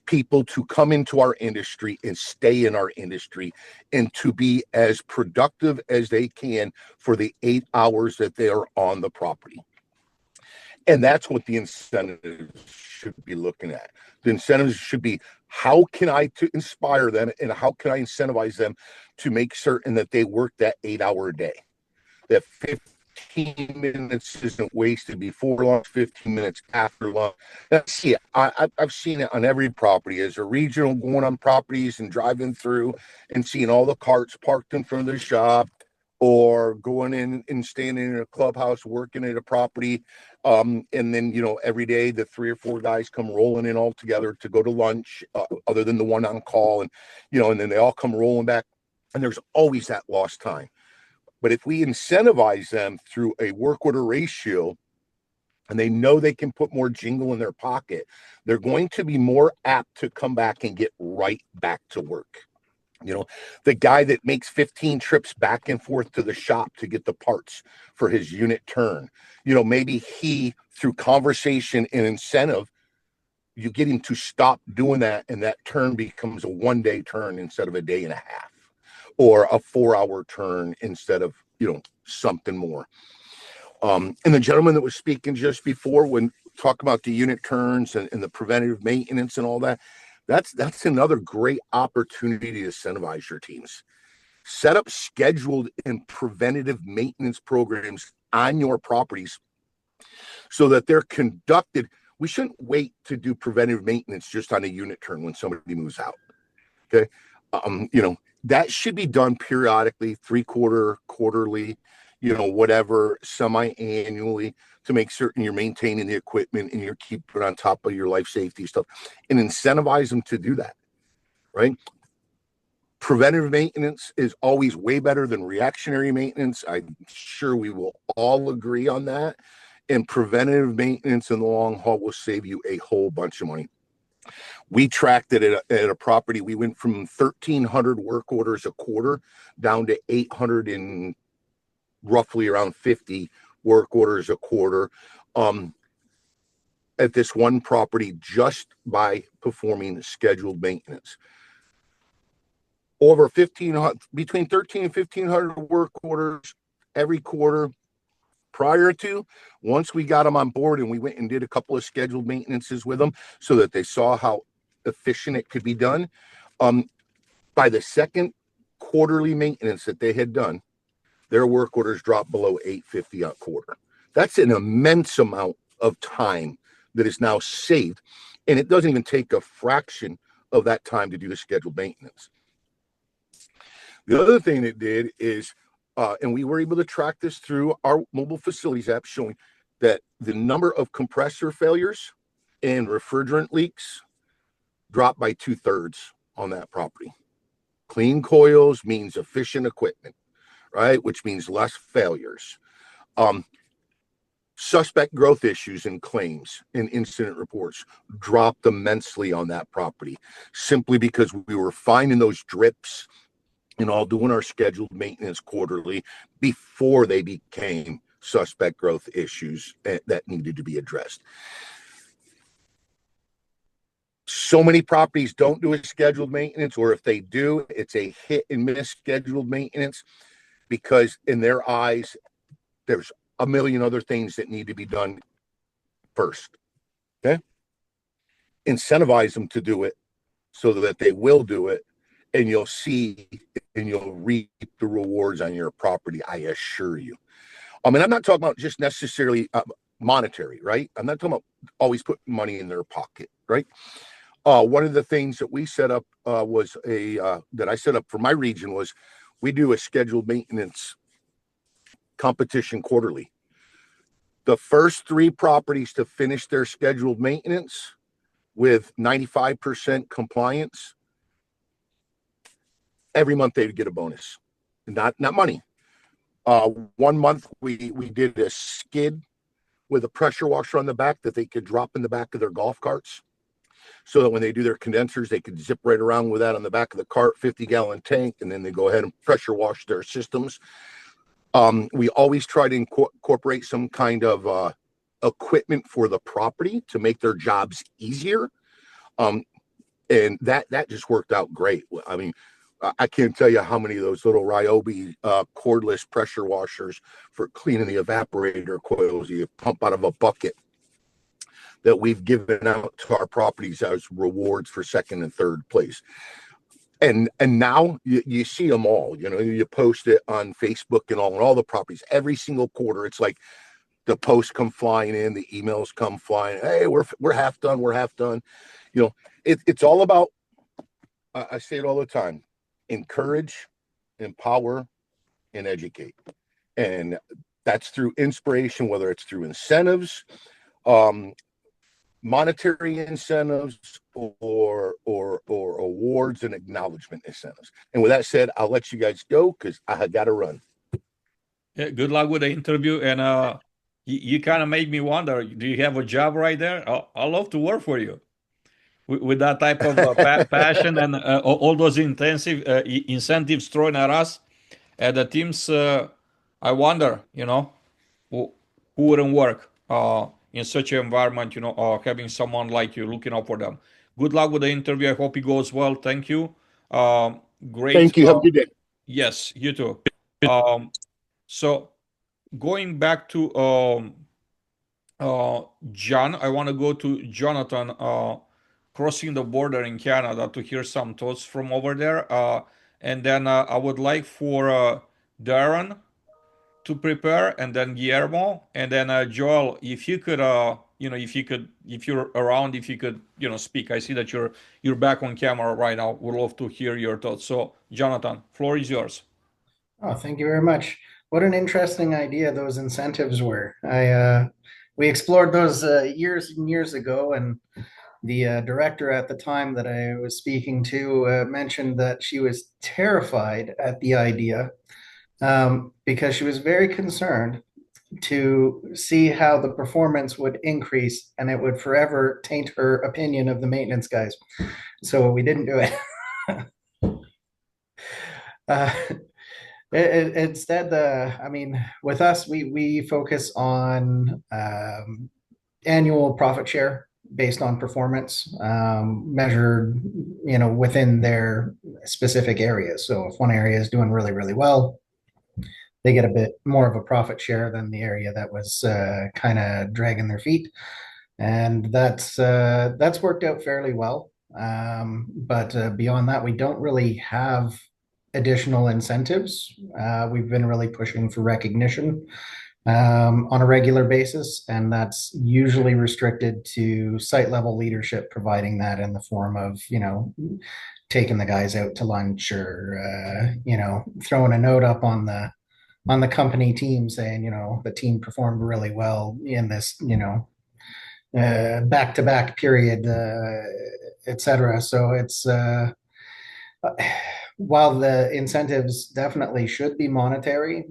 people to come into our industry and stay in our industry and to be as productive as they can for the 8 hours that they are on the property. And that's what the incentives should be looking at. The incentives should be, how can I to inspire them and how can I incentivize them to make certain that they work that 8 hour day, that 15 minutes isn't wasted before lunch, 15 minutes after lunch. Now, see, I've seen it on every property. As a regional, going on properties and driving through and seeing all the carts parked in front of the shop, or going in and standing in a clubhouse working at a property. And then, every day the 3 or 4 guys come rolling in all together to go to lunch, other than the one on call. And then they all come rolling back. And there's always that lost time. But if we incentivize them through a work order ratio, and they know they can put more jingle in their pocket, they're going to be more apt to come back and get right back to work. The guy that makes 15 trips back and forth to the shop to get the parts for his unit turn, maybe he, through conversation and incentive, you get him to stop doing that, and that turn becomes a 1-day turn instead of a day and a half, or a 4-hour turn instead of, something more. And the gentleman that was speaking just before, when talking about the unit turns and the preventative maintenance and all that, that's another great opportunity to incentivize your teams. Set up scheduled and preventative maintenance programs on your properties so that they're conducted. We shouldn't wait to do preventive maintenance just on a unit turn when somebody moves out. Okay. That should be done periodically, quarterly, whatever, semi-annually, to make certain you're maintaining the equipment and you're keeping on top of your life safety stuff, and incentivize them to do that, right? Preventive maintenance is always way better than reactionary maintenance. I'm sure we will all agree on that. And preventive maintenance in the long haul will save you a whole bunch of money. We tracked it at a property. We went from 1,300 work orders a quarter down to 800 and roughly around 50 work orders a quarter at this one property, just by performing scheduled maintenance. Over 1,500, between 13 and 1,500 work orders every quarter. Prior to, once we got them on board and we went and did a couple of scheduled maintenances with them so that they saw how efficient it could be done, by the second quarterly maintenance that they had done, their work orders dropped below 850 a quarter. That's an immense amount of time that is now saved, and it doesn't even take a fraction of that time to do the scheduled maintenance. The other thing it did is, and we were able to track this through our mobile facilities app, showing that the number of compressor failures and refrigerant leaks dropped by 2/3 on that property. Clean coils means efficient equipment, right? Which means less failures. Suspect growth issues and claims and incident reports dropped immensely on that property, simply because we were finding those drips and all doing our scheduled maintenance quarterly before they became suspect growth issues that needed to be addressed. So many properties don't do a scheduled maintenance, or if they do, it's a hit and miss scheduled maintenance, because in their eyes, there's a million other things that need to be done first. Okay. Incentivize them to do it so that they will do it, and you'll see and you'll reap the rewards on your property, I assure you. I mean, I'm not talking about just necessarily monetary, right? I'm not talking about always putting money in their pocket, right? One of the things that we set up that I set up for my region was, we do a scheduled maintenance competition quarterly. The first 3 properties to finish their scheduled maintenance with 95% compliance, every month they'd get a bonus. Not money. 1 month we did a skid with a pressure washer on the back that they could drop in the back of their golf carts, so that when they do their condensers, they could zip right around with that on the back of the cart, 50-gallon tank, and then they go ahead and pressure wash their systems. We always try to incorporate some kind of equipment for the property to make their jobs easier. And that just worked out great. I mean, I can't tell you how many of those little Ryobi cordless pressure washers for cleaning the evaporator coils you pump out of a bucket that we've given out to our properties as rewards for second and third place. And now you see them all. You know, you post it on Facebook and all the properties every single quarter. It's like the posts come flying in, the emails come flying. Hey, we're half done. We're half done. You know, it's all about. I say it all the time: encourage, empower, and educate. And that's through inspiration, whether it's through incentives, monetary incentives, or awards and acknowledgement incentives. And with that said, I'll let you guys go because I got to run. Yeah, good luck with the interview. And you kind of made me wonder, do you have a job right there? I love to work for you with that type of passion and all those intensive incentives thrown at us at the teams. I wonder, you know, who wouldn't work in such an environment, you know, having someone like you looking out for them. Good luck with the interview. I hope it goes well. Thank you. Great. Thank you. Have a good day. Yes, you too. So going back to John, I want to go to Jonathan, crossing the border in Canada, to hear some thoughts from over there. And then I would like for Darren to prepare, and then Guillermo, and then Joel, if you could, you know, if you're around, if you could, you know, speak. I see that you're back on camera right now. Would love to hear your thoughts. So, Jonathan, floor is yours. Oh, thank you very much. What an interesting idea those incentives were. We explored those years and years ago, and the director at the time that I was speaking to mentioned that she was terrified at the idea because she was very concerned to see how the performance would increase, and it would forever taint her opinion of the maintenance guys. So we didn't do it. Instead, I mean, with us, we focus on annual profit share based on performance, measured, you know, within their specific areas. So if one area is doing really, really well, they get a bit more of a profit share than the area that was kind of dragging their feet, and that's worked out fairly well. But beyond that, we don't really have additional incentives. We've been really pushing for recognition on a regular basis, and that's usually restricted to site level leadership, providing that in the form of, you know, taking the guys out to lunch, or you know, throwing a note up on the company team saying, you know, the team performed really well in this, you know, back-to-back period, etc. So it's while the incentives definitely should be monetary,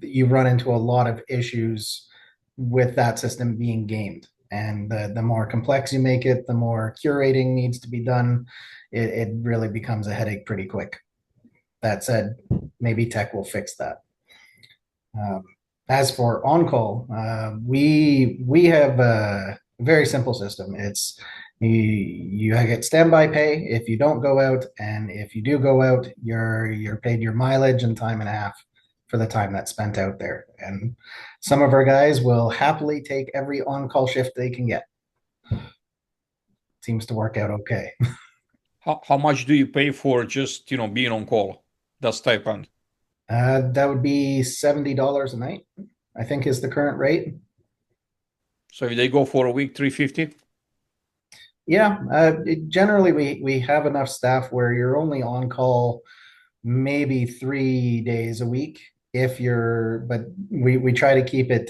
you run into a lot of issues with that system being gamed. And the more complex you make it, the more curating needs to be done. It really becomes a headache pretty quick. That said, maybe tech will fix that. As for on-call, we have a very simple system. It's you get standby pay if you don't go out, and if you do go out, you're paid your mileage and time and a half for the time that's spent out there. And some of our guys will happily take every on-call shift they can get. Seems to work out okay. How much do you pay for just, you know, being on call? That stipend? That would be $70 a night, I think, is the current rate. So if they go for a week, $350? Yeah, generally we have enough staff where you're only on call maybe 3 days a week, if you're, but we try to keep it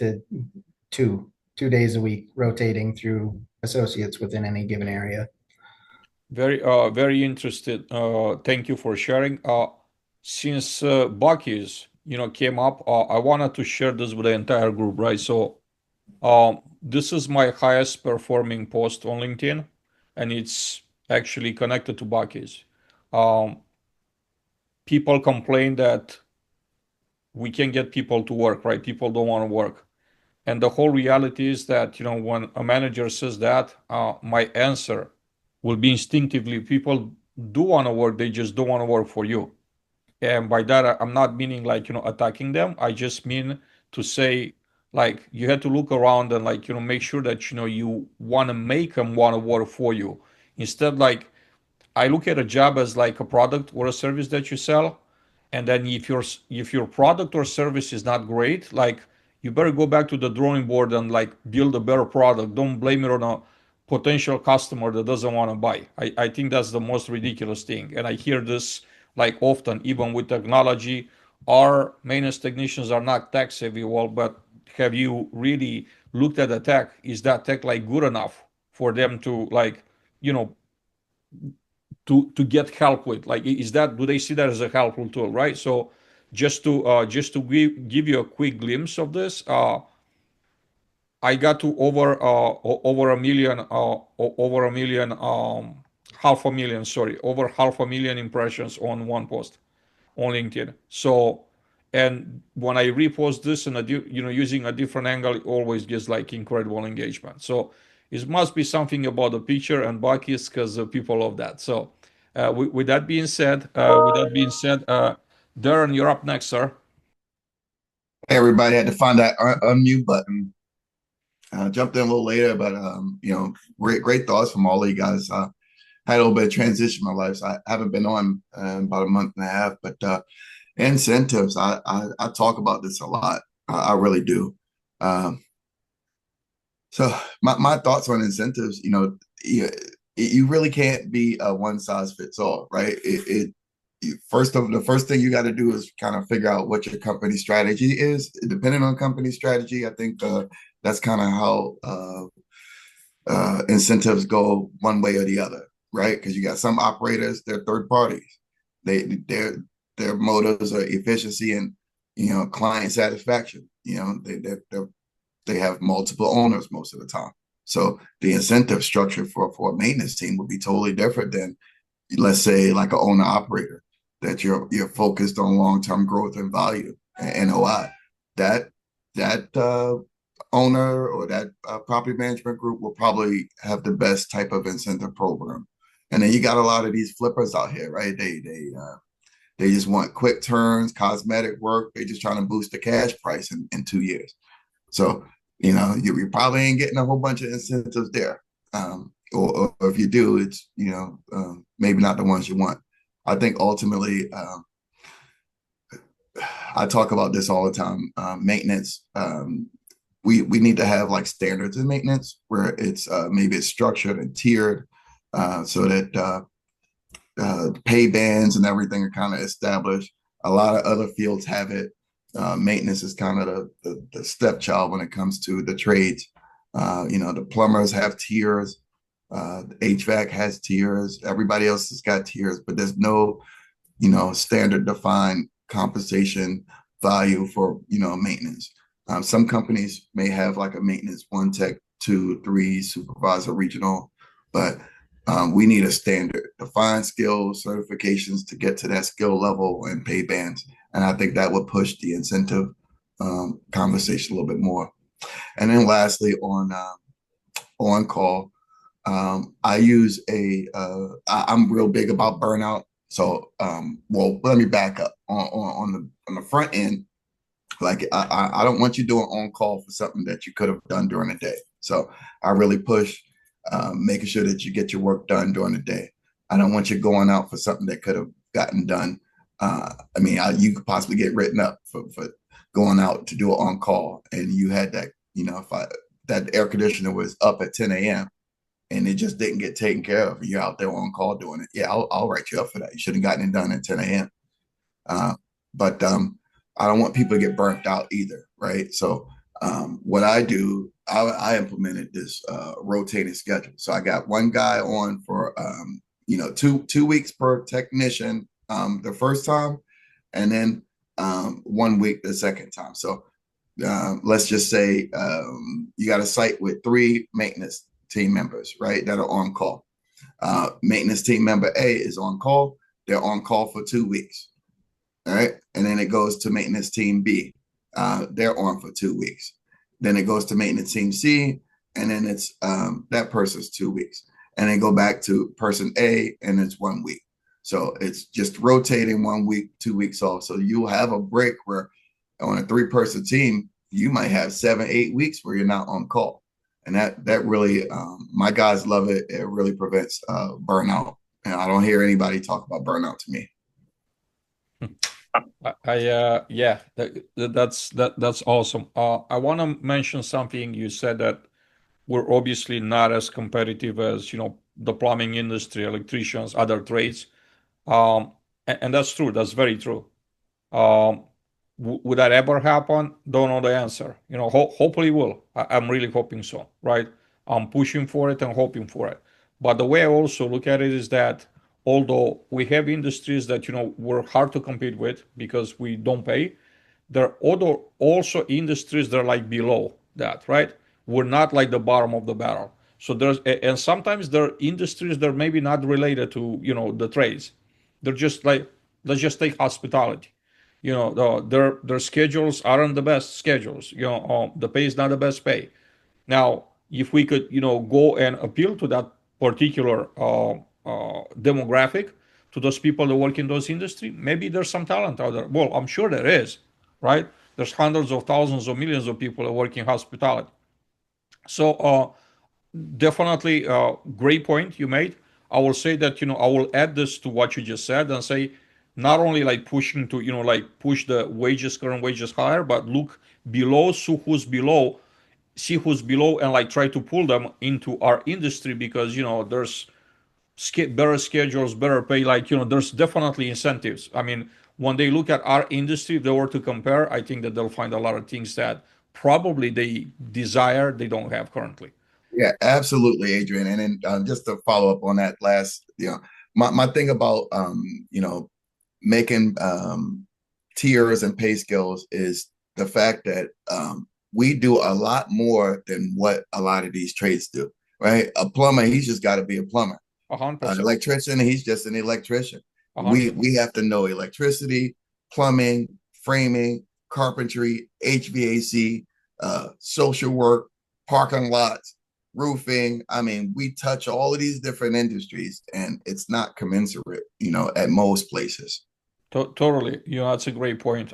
to 2 days a week, rotating through associates within any given area. Very interested. Thank you for sharing. Since Bucky's, came up, I wanted to share this with the entire group, right? So, this is my highest performing post on LinkedIn, and it's actually connected to Bucky's. Um, People complain that we can't get people to work, right? People don't want to work. And the whole reality is that, when a manager says that, my answer will be instinctively people do want to work, they just don't want to work for you. And by that, I'm not meaning like, attacking them. I just mean to say, like, you have to look around and, like, make sure that, you want to make them want to work for you. Instead, like, I look at a job as like a product or a service that you sell, and then if your product or service is not great, like you better go back to the drawing board and like build a better product. Don't blame it on a potential customer that doesn't want to buy. I think that's the most ridiculous thing, and I hear this like often, even with technology. Our maintenance technicians are not tech savvy. Well, but have you really looked at the tech? Is that tech like good enough for them to like you know to get help with? Like, is that, do they see that as a helpful tool, right? So just to give you a quick glimpse of this, I got to over a million, over a million, half a million, sorry, over half a million impressions on one post on LinkedIn. So, and when I repost this in using a different angle, it always gets like incredible engagement. So it must be something about the picture and Bucky's, because people love that. So, with that being said, Darren, you're up next, sir. Hey, everybody, had to find that unmute button. Jumped in a little later, but great thoughts from all of you guys. Had a little bit of transition in my life, so I haven't been on about a month and a half. But incentives, I talk about this a lot. I really do. So my thoughts on incentives, you really can't be a one size fits all, right? The first thing you got to do is kind of figure out what your company strategy is. Depending on company strategy, I think that's kind of how incentives go one way or the other, right? Because you got some operators, they're third parties. Their motives are efficiency and client satisfaction. They have multiple owners most of the time. So the incentive structure for a maintenance team would be totally different than, let's say, like an owner operator, that you're focused on long-term growth and value and NOI. That owner or that property management group will probably have the best type of incentive program. And then you got a lot of these flippers out here, right? They just want quick turns, cosmetic work. They're just trying to boost the cash price in 2 years. So you probably ain't getting a whole bunch of incentives there. Or if you do, it's maybe not the ones you want. I think ultimately, I talk about this all the time. Maintenance, we need to have like standards in maintenance where it's maybe it's structured and tiered, so that pay bands and everything are kind of established. A lot of other fields have it. Maintenance is kind of the stepchild when it comes to the trades. The plumbers have tiers. The HVAC has tiers. Everybody else has got tiers, but there's no, standard defined compensation value for, maintenance. Some companies may have like a maintenance 1 tech, 2, 3 supervisor regional, but we need a standard defined skills, certifications to get to that skill level and pay bands. And I think that would push the incentive conversation a little bit more. And then lastly, on call, I use I'm real big about burnout. So, let me back up on the front end. Like I don't want you doing on call for something that you could have done during the day. So I really push making sure that you get your work done during the day. I don't want you going out for something that could have gotten done. You could possibly get written up for going out to do it on call, and you had that, if that air conditioner was up at 10 a.m. and it just didn't get taken care of, you're out there on call doing it. Yeah, I'll write you up for that. You should have gotten it done at 10 a.m. But I don't want people to get burnt out either, right? So what I do, I implemented this rotating schedule. So I got one guy on for two weeks per technician the first time, and then 1 week the second time. So let's just say you got a site with 3 maintenance team members, right, that are on call. Maintenance team member A is on call. They're on call for 2 weeks. All right. And then it goes to maintenance team B. They're on for 2 weeks. Then it goes to maintenance team C. And then it's that person's 2 weeks. And then go back to person A, and it's 1 week. So it's just rotating 1 week, 2 weeks off. So you'll have a break where on a 3-person team, you might have 7-8 weeks where you're not on call. And that really, my guys love it. It really prevents burnout. And I don't hear anybody talk about burnout to me. Yeah, that's awesome. I want to mention something. You said that we're obviously not as competitive as, the plumbing industry, electricians, other trades. And that's true. That's very true. Would that ever happen? Don't know the answer. Hopefully it will. I'm really hoping so, right? I'm pushing for it and hoping for it. But the way I also look at it is that although we have industries that, we're hard to compete with because we don't pay, there are other also industries that are like below that, right? We're not like the bottom of the barrel. So and sometimes there are industries that are maybe not related to, the trades. They're just like, let's just take hospitality. Their schedules aren't the best schedules. The pay is not the best pay. Now, if we could, go and appeal to that particular demographic, to those people that work in those industry, maybe there's some talent out there. Well, I'm sure there is, right? There's hundreds of thousands of millions of people that work in hospitality. So definitely great point you made. I will say that, I will add this to what you just said and say, not only like pushing to, like push the current wages higher, but look below, see who's below and like try to pull them into our industry because, there's better schedules, better pay, like, there's definitely incentives. I mean, when they look at our industry, if they were to compare, I think that they'll find a lot of things that probably they desire, they don't have currently. Yeah, absolutely, Adrian. And then just to follow up on that last, my thing about, making tiers and pay scales is the fact that we do a lot more than what a lot of these trades do, right? A plumber, he's just got to be a plumber. 100%. An electrician, he's just an electrician. 100%. We have to know electricity, plumbing, framing, carpentry, HVAC, social work, parking lots, roofing. I mean, we touch all of these different industries, and it's not commensurate, at most places. Totally. That's a great point.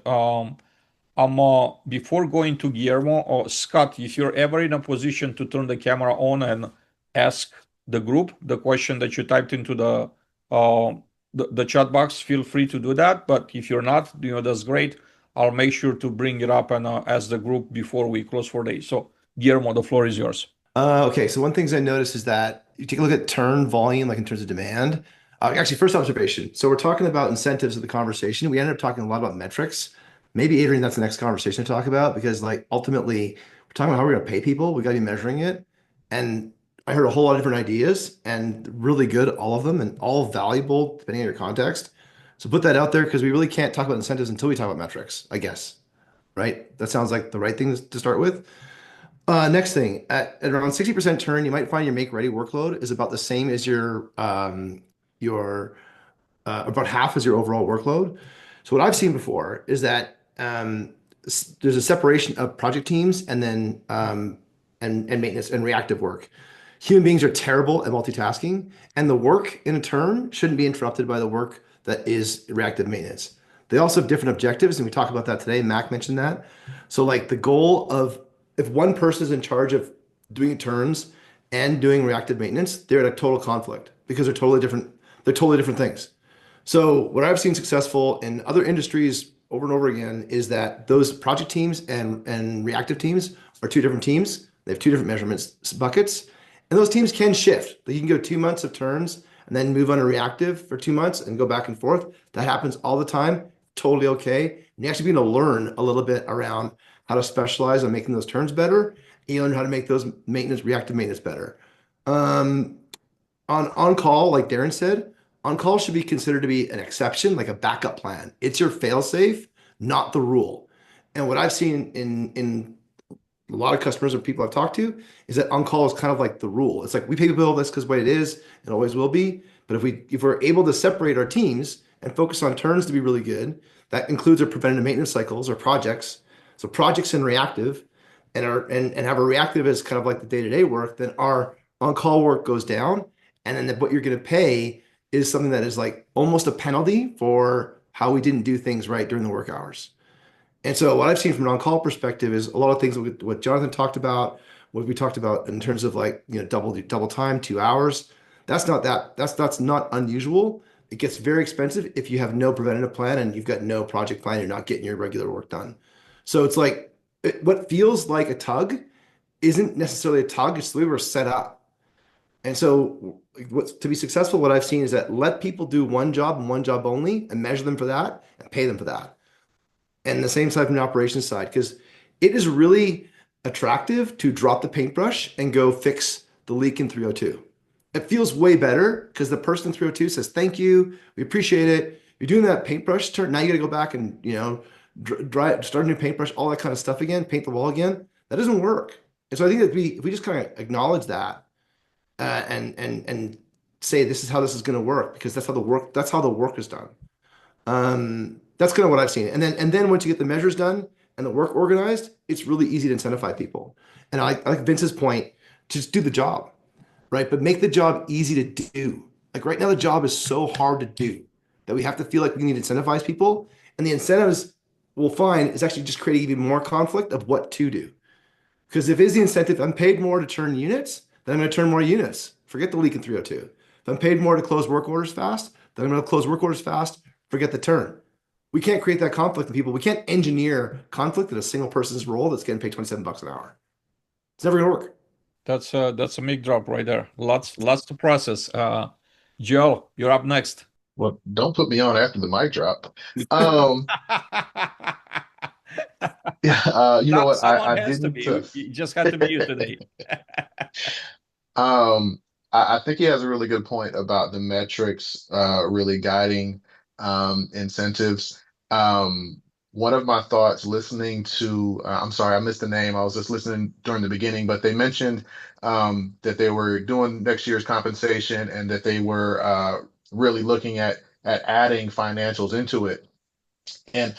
Before going to Guillermo or Scott, if you're ever in a position to turn the camera on and ask the group the question that you typed into the chat box, feel free to do that. But if you're not, that's great. I'll make sure to bring it up and ask the group before we close for the day. So, Guillermo, the floor is yours. Okay, so one thing I noticed is that you take a look at turn volume, like in terms of demand. Actually, first observation. So we're talking about incentives of the conversation. We ended up talking a lot about metrics. Maybe, Adrian, that's the next conversation to talk about because, like, ultimately, we're talking about how we're going to pay people. We got to be measuring it. And I heard a whole lot of different ideas and really good, all of them, and all valuable depending on your context. So put that out there because we really can't talk about incentives until we talk about metrics, I guess. Right? That sounds like the right thing to start with. Next thing, at around 60% turn, you might find your make-ready workload is about the same as your about half as your overall workload. So what I've seen before is that there's a separation of project teams and then and maintenance and reactive work. Human beings are terrible at multitasking, and the work in a turn shouldn't be interrupted by the work that is reactive maintenance. They also have different objectives, and we talked about that today. Mac mentioned that. So like the goal of if one person is in charge of doing turns and doing reactive maintenance, they're at a total conflict because they're totally different. They're totally different things. So what I've seen successful in other industries over and over again is that those project teams and reactive teams are two different teams. They have two different measurements buckets, and those teams can shift. You can go 2 months of turns and then move on to reactive for 2 months and go back and forth. That happens all the time. Totally okay. And you actually begin to learn a little bit around how to specialize on making those turns better and you learn how to make those reactive maintenance better. Um, on call, like Darren said, on call should be considered to be an exception, like a backup plan. It's your fail safe, not the rule. And what I've seen in a lot of customers or people I've talked to is that on call is kind of like the rule. It's like we pay the bill this because what it is, it always will be. But if we're able to separate our teams and focus on turns to be really good, that includes our preventative maintenance cycles or projects. So projects and reactive, and have a reactive as kind of like the day-to-day work, then our on-call work goes down, and then what you're going to pay is something that is like almost a penalty for how we didn't do things right during the work hours. And so what I've seen from an on-call perspective is a lot of things what Jonathan talked about, what we talked about in terms of like, double time, 2 hours. That's not unusual. It gets very expensive if you have no preventative plan and you've got no project plan, you're not getting your regular work done. So it's like what feels like a tug isn't necessarily a tug, it's the way we're set up. And so to be successful, what I've seen is that let people do one job and one job only and measure them for that and pay them for that. And the same side from the operations side, because it is really attractive to drop the paintbrush and go fix the leak in 302. It feels way better because the person in 302 says, thank you, we appreciate it. You're doing that paintbrush turn. Now you got to go back and, start a new paintbrush, all that kind of stuff again, paint the wall again. That doesn't work. And so I think that if we just kind of acknowledge that and say this is how this is going to work, because that's how the work is done. That's kind of what I've seen. And then once you get the measures done and the work organized, it's really easy to incentivize people. And I like Vince's point, just do the job, right? But make the job easy to do. Like right now, the job is so hard to do that we have to feel like we need to incentivize people. And the incentives we'll find is actually just creating even more conflict of what to do. Because if is the incentive, I'm paid more to turn units, then I'm going to turn more units. Forget the leak in 302. If I'm paid more to close work orders fast, then I'm going to close work orders fast. Forget the turn. We can't create that conflict in people. We can't engineer conflict in a single person's role that's getting paid $27 an hour. It's never going to work. That's a mic drop right there. Lots to process. Joe, you're up next. Well, don't put me on after the mic drop. Yeah, you know what? Someone I has to didn't. be. You just had to be you today. I think he has a really good point about the metrics really guiding incentives. One of my thoughts listening to, I'm sorry, I missed the name. I was just listening during the beginning, but they mentioned that they were doing next year's compensation and that they were really looking at adding financials into it. And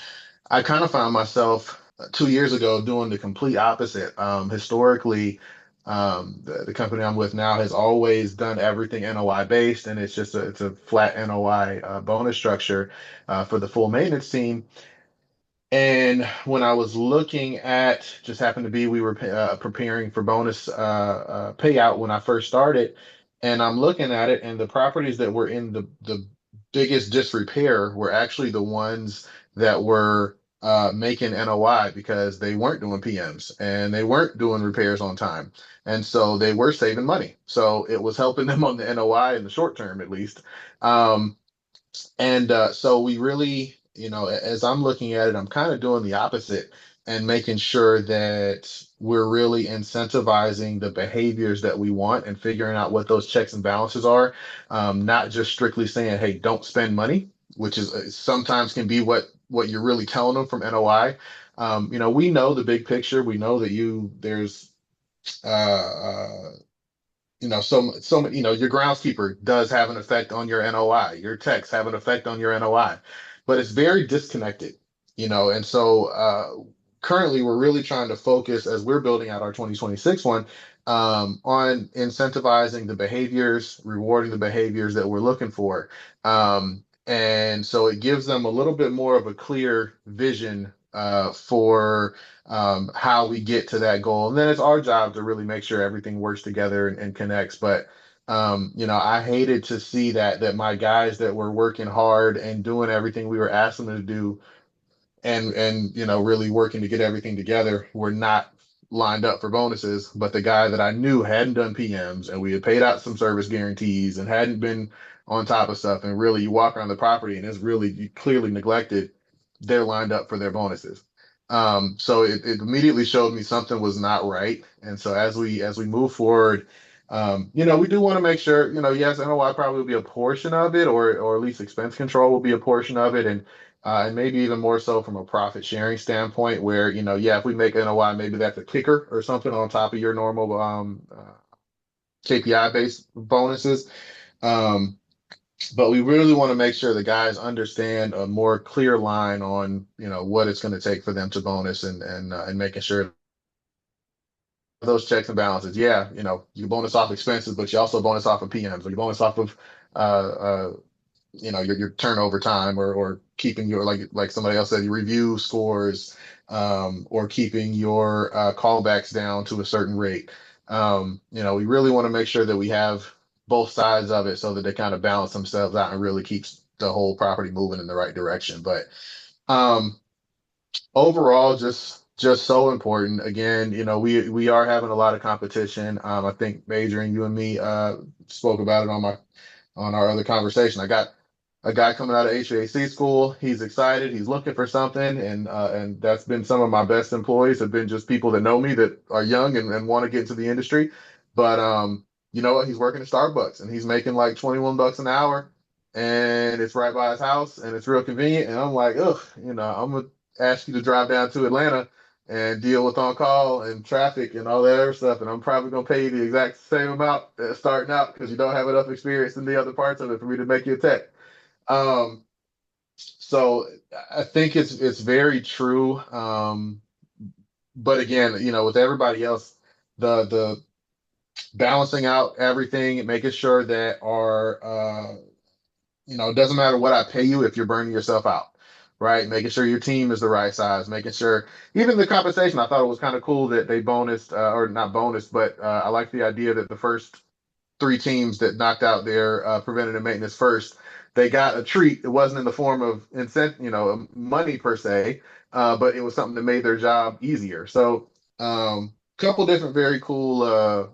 I kind of found myself 2 years ago doing the complete opposite. Historically, the company I'm with now has always done everything NOI based, and it's a flat NOI bonus structure for the full maintenance team. And when I was looking at, just happened to be, we were preparing for bonus payout when I first started, and I'm looking at it, and the properties that were in the biggest disrepair were actually the ones that were making NOI because they weren't doing PMs and they weren't doing repairs on time, and so they were saving money. So it was helping them on the NOI in the short term, at least. Um, and so we really, as I'm looking at it, I'm kind of doing the opposite and making sure that we're really incentivizing the behaviors that we want and figuring out what those checks and balances are. Not just strictly saying, hey, don't spend money, which is sometimes can be what you're really telling them from NOI. We know the big picture. We know that there's uh, uh, your groundskeeper does have an effect on your NOI, your techs have an effect on your NOI, but it's very disconnected, and so currently we're really trying to focus as we're building out our 2026 one on incentivizing the behaviors, rewarding the behaviors that we're looking for. And so it gives them a little bit more of a clear vision for how we get to that goal. And then it's our job to really make sure everything works together and connects. But I hated to see that my guys that were working hard and doing everything we were asking them to do and really working to get everything together were not lined up for bonuses. But the guy that I knew hadn't done PMs and we had paid out some service guarantees and hadn't been on top of stuff, and really you walk around the property and it's really clearly neglected, they're lined up for their bonuses. So it immediately showed me something was not right. And so as we move forward, we do want to make sure, yes, NOI probably will be a portion of it, or at least expense control will be a portion of it, and maybe even more so from a profit sharing standpoint, where yeah, if we make NOI, maybe that's a kicker or something on top of your normal KPI based bonuses. Um, but we really want to make sure the guys understand a more clear line on what it's going to take for them to bonus, and making sure those checks and balances. Yeah, you bonus off expenses, but you also bonus off of PMs, or you bonus off of uh, uh, your turnover time, or keeping your, like somebody else said, your review scores, or keeping your callbacks down to a certain rate. We really want to make sure that we have both sides of it so that they kind of balance themselves out and really keeps the whole property moving in the right direction. But um, overall, just so important. Again, we are having a lot of competition. I think Major and you and me spoke about it on our other conversation. I got a guy coming out of HVAC school. He's excited. He's looking for something, and that's been some of my best employees have been just people that know me, that are young and want to get into the industry. But you know what? He's working at Starbucks and he's making like $21 an hour, and it's right by his house and it's real convenient. And I'm like, ugh, I'm gonna ask you to drive down to Atlanta and deal with on call and traffic and all that other stuff. And I'm probably gonna pay you the exact same amount starting out, because you don't have enough experience in the other parts of it for me to make you a tech. Um, so I think it's very true. But again, with everybody else, the balancing out everything and making sure that it doesn't matter what I pay you if you're burning yourself out, right? Making sure your team is the right size, making sure even the compensation. I thought it was kind of cool that they bonused, or not bonused, but I like the idea that the first three teams that knocked out their preventative maintenance first, they got a treat. It wasn't in the form of incentive, money per se, but it was something that made their job easier. So, couple different very cool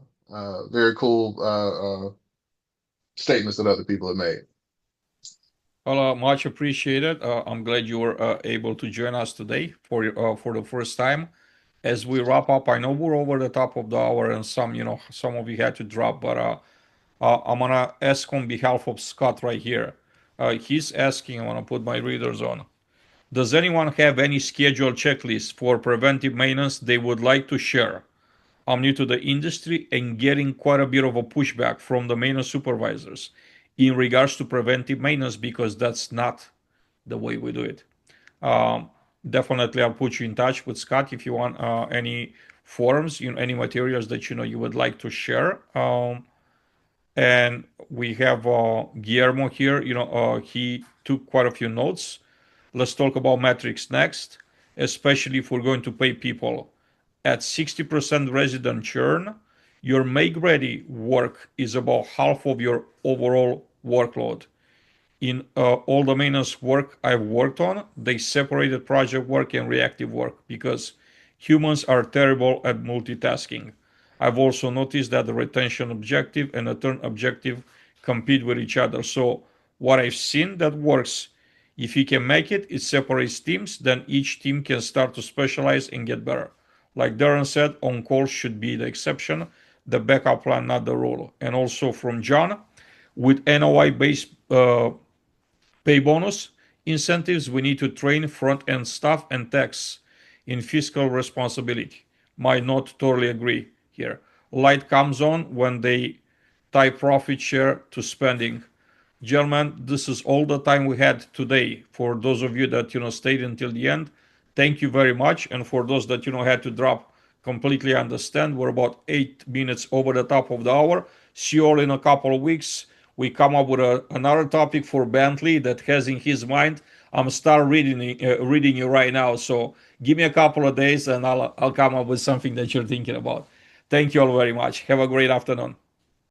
statements that other people have made. Well, much appreciated. I'm glad you were able to join us today for the first time. As we wrap up, I know we're over the top of the hour, and some of you had to drop, but I'm gonna ask on behalf of Scott right here. He's asking. I wanna put my readers on. Does anyone have any scheduled checklist for preventive maintenance they would like to share? I'm new to the industry and getting quite a bit of a pushback from the maintenance supervisors in regards to preventive maintenance, because that's not the way we do it. Um, Definitely, I'll put you in touch with Scott if you want any forums, any materials that you would like to share. And we have Guillermo here. He took quite a few notes. Let's talk about metrics next, especially if we're going to pay people. At 60% resident churn, your make-ready work is about half of your overall workload. In all the maintenance work I've worked on, they separated project work and reactive work because humans are terrible at multitasking. I've also noticed that the retention objective and the turn objective compete with each other. So what I've seen that works, if you can make it, it separates teams, then each team can start to specialize and get better. Like Darren said, on call should be the exception, the backup plan, not the rule. And also from John, with NOI based pay bonus incentives, we need to train front end staff and techs in fiscal responsibility. Might not totally agree here. Light comes on when they tie profit share to spending. Gentlemen, this is all the time we had today. For those of you that stayed until the end, thank you very much. And for those that had to drop, completely understand. We're about 8 minutes over the top of the hour. See you all in a couple of weeks. We come up with another topic for Bentley that has in his mind. I'm start reading you right now. So give me a couple of days and I'll come up with something that you're thinking about. Thank you all very much. Have a great afternoon.